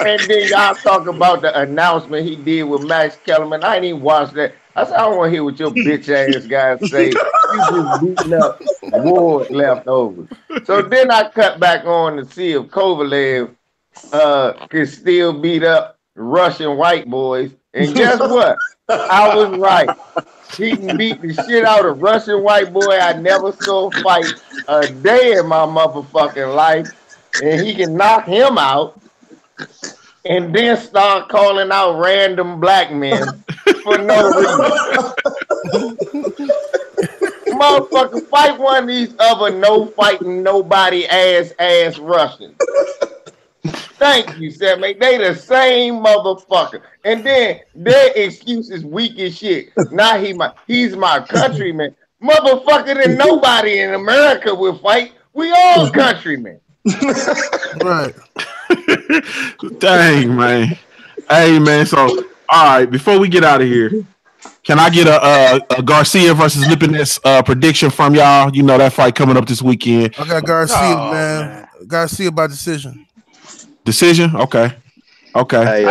And then y'all talk about the announcement he did with Max Kellerman. I ain't even watched that. I said, I don't want to hear what your bitch ass guys say. You just beating up Ward leftovers. So then I cut back on to see if Kovalev could still beat up Russian white boys. And guess what? I was right. He can beat the shit out of Russian white boy I never saw fight a day in my motherfucking life. And he can knock him out and then start calling out random black men for no reason. Motherfucker, fight one of these other no fighting nobody ass Russians. Thank you, Sam. They the same motherfucker. And then their excuse is weak as shit. Now he's my countryman. Motherfucker, then nobody in America will fight. We all countrymen. Right. Dang, man. Hey, man. So, all right, before we get out of here, Can I get a Garcia versus Lipinets prediction from y'all? You know that fight coming up this weekend. I got Garcia, man. Garcia by decision. Decision? Okay. Hey,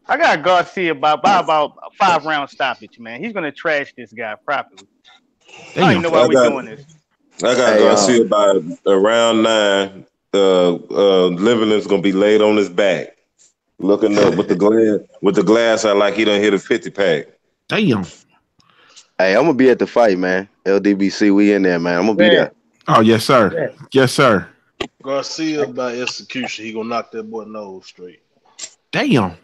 I got Garcia by about 5-round stoppage, man. He's gonna trash this guy properly. I don't even know why we're doing this. I got Garcia by around 9. Livinen's gonna be laid on his back, looking up with the glass. I like he done hit a 50 pack. Damn. Hey, I'm gonna be at the fight, man. LDBC, we in there, man. I'm gonna be there. Oh yes, sir. Yes, sir. Garcia by execution. He gonna knock that boy nose straight. Damn.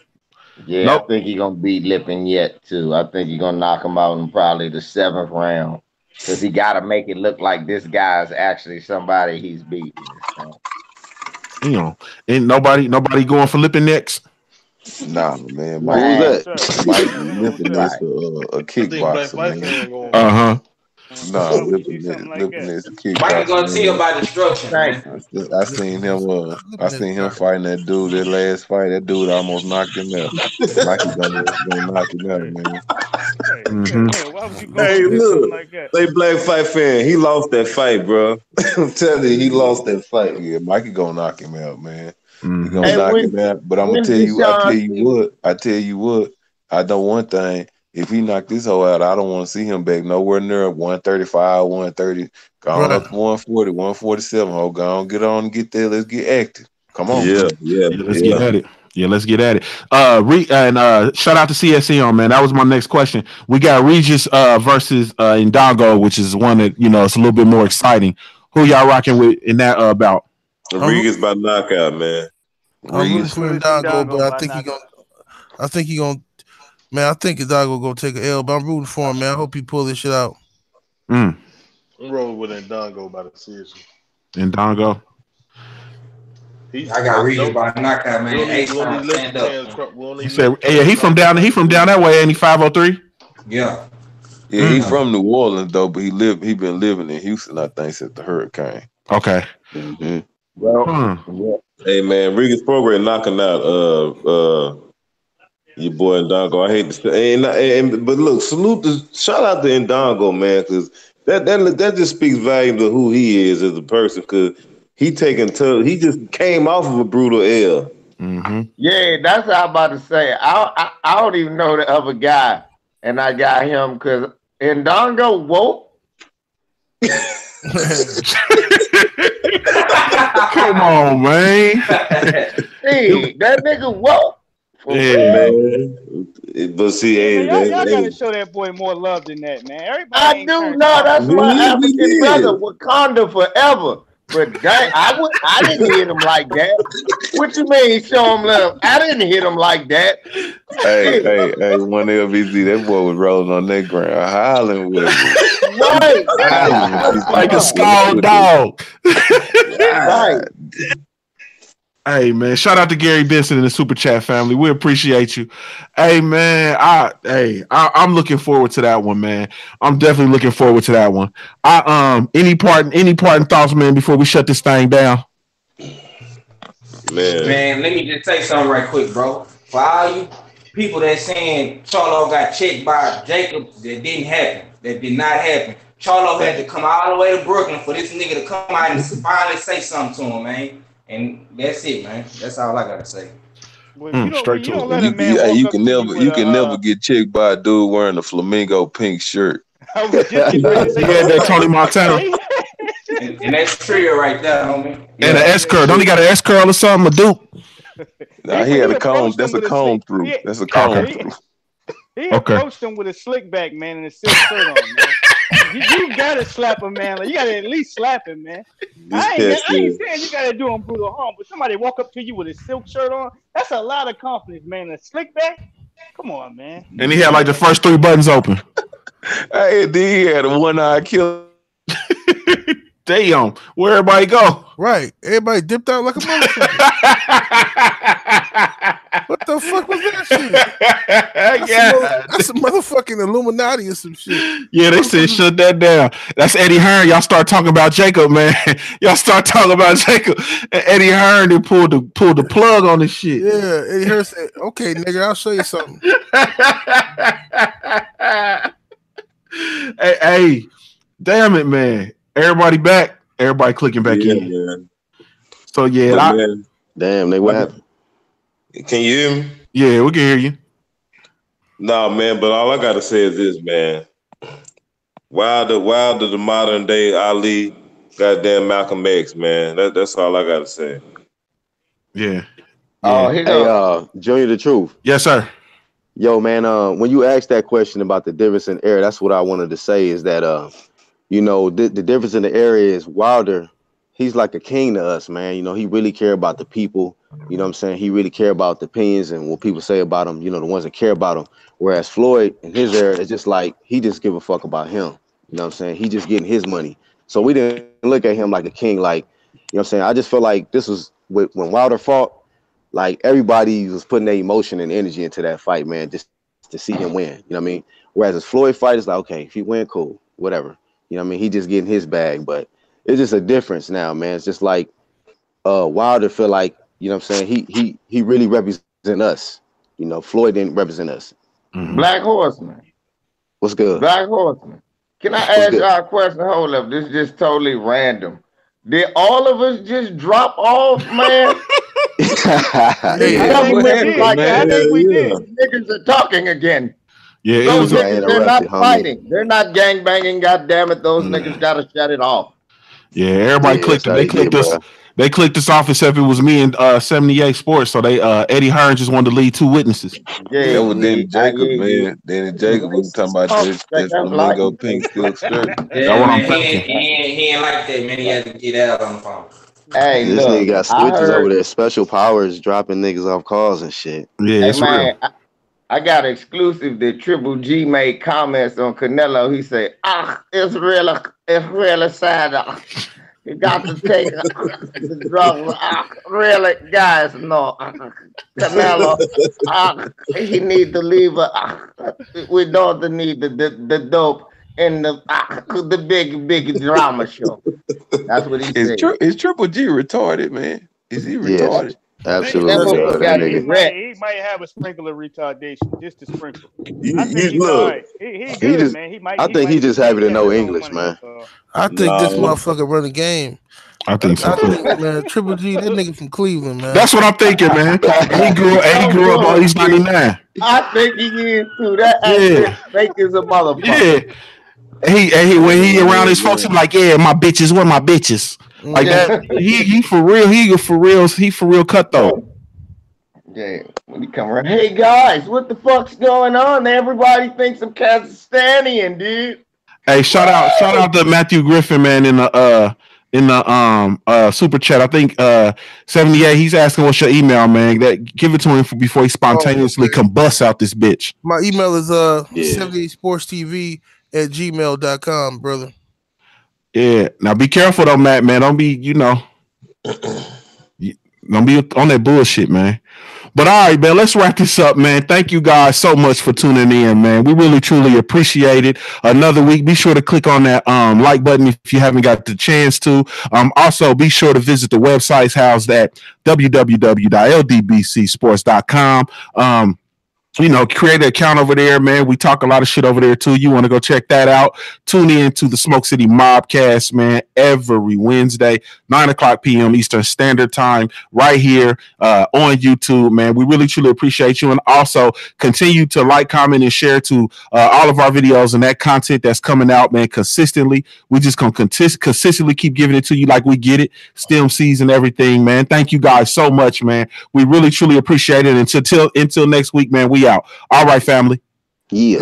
Yeah, I think he's gonna beat Lippin yet too. I think he's gonna knock him out in probably the 7th round. Because he gotta make it look like this guy's actually somebody he's beating. So. You know, ain't nobody going for Lippin next. Nah, man. Who's that? Mike Lippin is a kickboxer. Uh-huh. Nah, Lippin is a kickboxer. Mike gonna see about destruction. I seen him fighting that dude that last fight. That dude almost knocked him out. Mikey gonna knock him out, man. Hey, look, like that? Say Black Fight fan, he lost that fight, bro. I'm telling you, he lost that fight. Yeah, Mikey gonna knock him out, man. He gonna knock him out. But I'm gonna tell you, I tell you what. I know one thing. If he knocked this hoe out, I don't want to see him back nowhere near 135, 130. Go on up to 140, 147. Oh, go on, get on and get there. Let's get active. Come on. Yeah. Let's get at it. Yeah, let's get at it. Shout out to CSE on, man. That was my next question. We got Regis versus Indongo, which is one that, you know, it's a little bit more exciting. Who y'all rocking with in that bout? Regis by knockout, man. I'm rooting for Indongo, but I think he gonna man, I think Indongo gonna take an L, but I'm rooting for him, man. I hope he pull this shit out. I'm rolling with Indongo by the decision. Indongo. I got Regis by knockout, man. He said, "Yeah, he from down that way, ain't he? 503." Yeah, he from New Orleans though, but he been living in Houston, I think, since the hurricane. Okay. Mm-hmm. Well, hey man, Regis program knocking out your boy Indongo. I hate to say, but look, shout out to Indongo, man, because that just speaks volume to who he is as a person, because he just came off of a brutal L. Mm-hmm. Yeah, that's what I'm about to say. I don't even know the other guy, and I got him because Indongo woke. Come on, man. Hey, that nigga woke. Yeah, man. But see, y'all gotta show that boy more love than that, man. Everybody I do know that's my African brother, Wakanda forever. But I didn't hit him like that. What you mean show him love? I didn't hit him like that. Hey, one LBZ, that boy was rolling on that ground, hollering with him. Right. Like a scald dog. Right. Hey man, shout out to Gary Benson and the Super Chat family. We appreciate you. Hey man, I'm looking forward to that one, man. I'm definitely looking forward to that one. Any parting thoughts, man, before we shut this thing down? Man, let me just say something right quick, bro. For all you people that saying Charlo got checked by Jacob, that did not happen. Charlo had to come all the way to Brooklyn for this nigga to come out and finally say something to him, man. And that's it, man. That's all I gotta say. Straight to it. You can never get checked by a dude wearing a flamingo pink shirt. Yeah, that Tony Montana. and that's trio right there, homie. And an S curl. Don't he got an S curl or something? A dupe? Nah, he had a comb. That's a comb through. That's a comb through. He approached him with a slick back, man, and a silk shirt on, man. You gotta slap him, man. Like, you gotta at least slap him, man. I ain't saying you gotta do him brutal harm, but somebody walk up to you with a silk shirt on, that's a lot of confidence, man. A slick back? Come on, man. And he had like the first 3 buttons open. Hey, he had a one-eye kill. Damn, where everybody go? Right. Everybody dipped out like a motherfucker. What the fuck was that shit? That's a motherfucking Illuminati or some shit. Yeah, they said shut that down. That's Eddie Hearn. Y'all start talking about Jacob, man. Y'all start talking about Jacob. And Eddie Hearn then pulled the plug on this shit. Yeah, Eddie Hearn said, "Okay, nigga, I'll show you something." Hey, damn it, man. Everybody back. Everybody clicking back in. Man. So yeah, damn, they what happened? Can you hear me? Yeah, we can hear you. Nah, man, but all I gotta say is this, man. Wilder the modern day Ali, goddamn Malcolm X, man. That's all I gotta say. Yeah. Oh, hey, Junior the Truth. Yes, sir. Yo, man, when you asked that question about the difference in era, that's what I wanted to say is that you know, the difference in the era is Wilder, he's like a king to us, man. You know, he really care about the people. You know what I'm saying? He really care about the opinions and what people say about him, you know, the ones that care about him. Whereas Floyd in his era, it's just like he just give a fuck about him. You know what I'm saying? He just getting his money. So we didn't look at him like a king, like, you know what I'm saying? I just feel like this was when Wilder fought, like everybody was putting their emotion and energy into that fight, man, just to see him win. You know what I mean? Whereas this Floyd fight is like, okay, if he win, cool, whatever. You know what I mean? He just getting his bag, but it's just a difference now, man. It's just like Wilder feel like, you know what I'm saying? He really represent us. You know, Floyd didn't represent us. Mm-hmm. Black Horseman. What's good? Black Horseman. Can I ask y'all a question? Hold up. This is just totally random. Did all of us just drop off, man? I think we did. Niggas are talking again. Yeah, those niggas, they're not fighting. They're not gang banging. God damn it, those niggas gotta shut it off. Yeah, everybody clicked. They clicked us. They clicked us off except it was me and 78 Sports. So they Eddie Hearn just wanted to lead two witnesses. Yeah, that was Danny Jacob, man. Danny Jacob was talking about this flamingo pink silk skirt. That's what I'm thinking. He ain't like that, man. He had to get out on the phone. Hey, this nigga got switches over there, special powers, dropping niggas off calls and shit. Yeah, hey, man, I got exclusive that Triple G made comments on Canelo. He said, it's really sad. You got to take the drugs. Really, guys, no. Canelo, he need to leave. We don't need the dope in the big drama show. That's what he said. Is Triple G retarded, man? Is he retarded? Absolutely. He might have a sprinkle of retardation, just a sprinkle. I think he's all right. He good, man. I think he just happy to know English, man. I think this motherfucker run the game. I think so. I think, man, Triple G, that nigga from Cleveland, man. That's what I'm thinking, man. He grew up on East 99. I think he is too. That accent fake as a motherfucker. Yeah. He when he around his folks, he like, yeah, my bitches, where my bitches? Like that. He for real. He for real cutthroat. Yeah. When he come around, hey guys, what the fuck's going on? Everybody thinks I'm Kazakhstanian, dude. Hey, shout out to Matthew Griffin, man, in the super chat. I think 78. He's asking what's your email, man. Give it to him before he spontaneously combusts out this bitch. My email is 78sportstv@gmail.com, brother. Yeah. Now be careful though, Matt, man. Don't be, don't be on that bullshit, man. But all right, man, let's wrap this up, man. Thank you guys so much for tuning in, man. We really, truly appreciate it. Another week. Be sure to click on that like button if you haven't got the chance to. Also, be sure to visit the websites housed at www.ldbcsports.com. Create an account over there, man. We talk a lot of shit over there, too. You want to go check that out. Tune in to the Smoke City MobCast, man, every Wednesday, 9:00 p.m. Eastern Standard Time, right here on YouTube, man. We really, truly appreciate you. And also, continue to like, comment, and share to all of our videos and that content that's coming out, man, consistently. We just going to consistently keep giving it to you like we get it. STEM season, everything, man. Thank you guys so much, man. We really, truly appreciate it. Until next week, man, we out. All right, family. Yeah.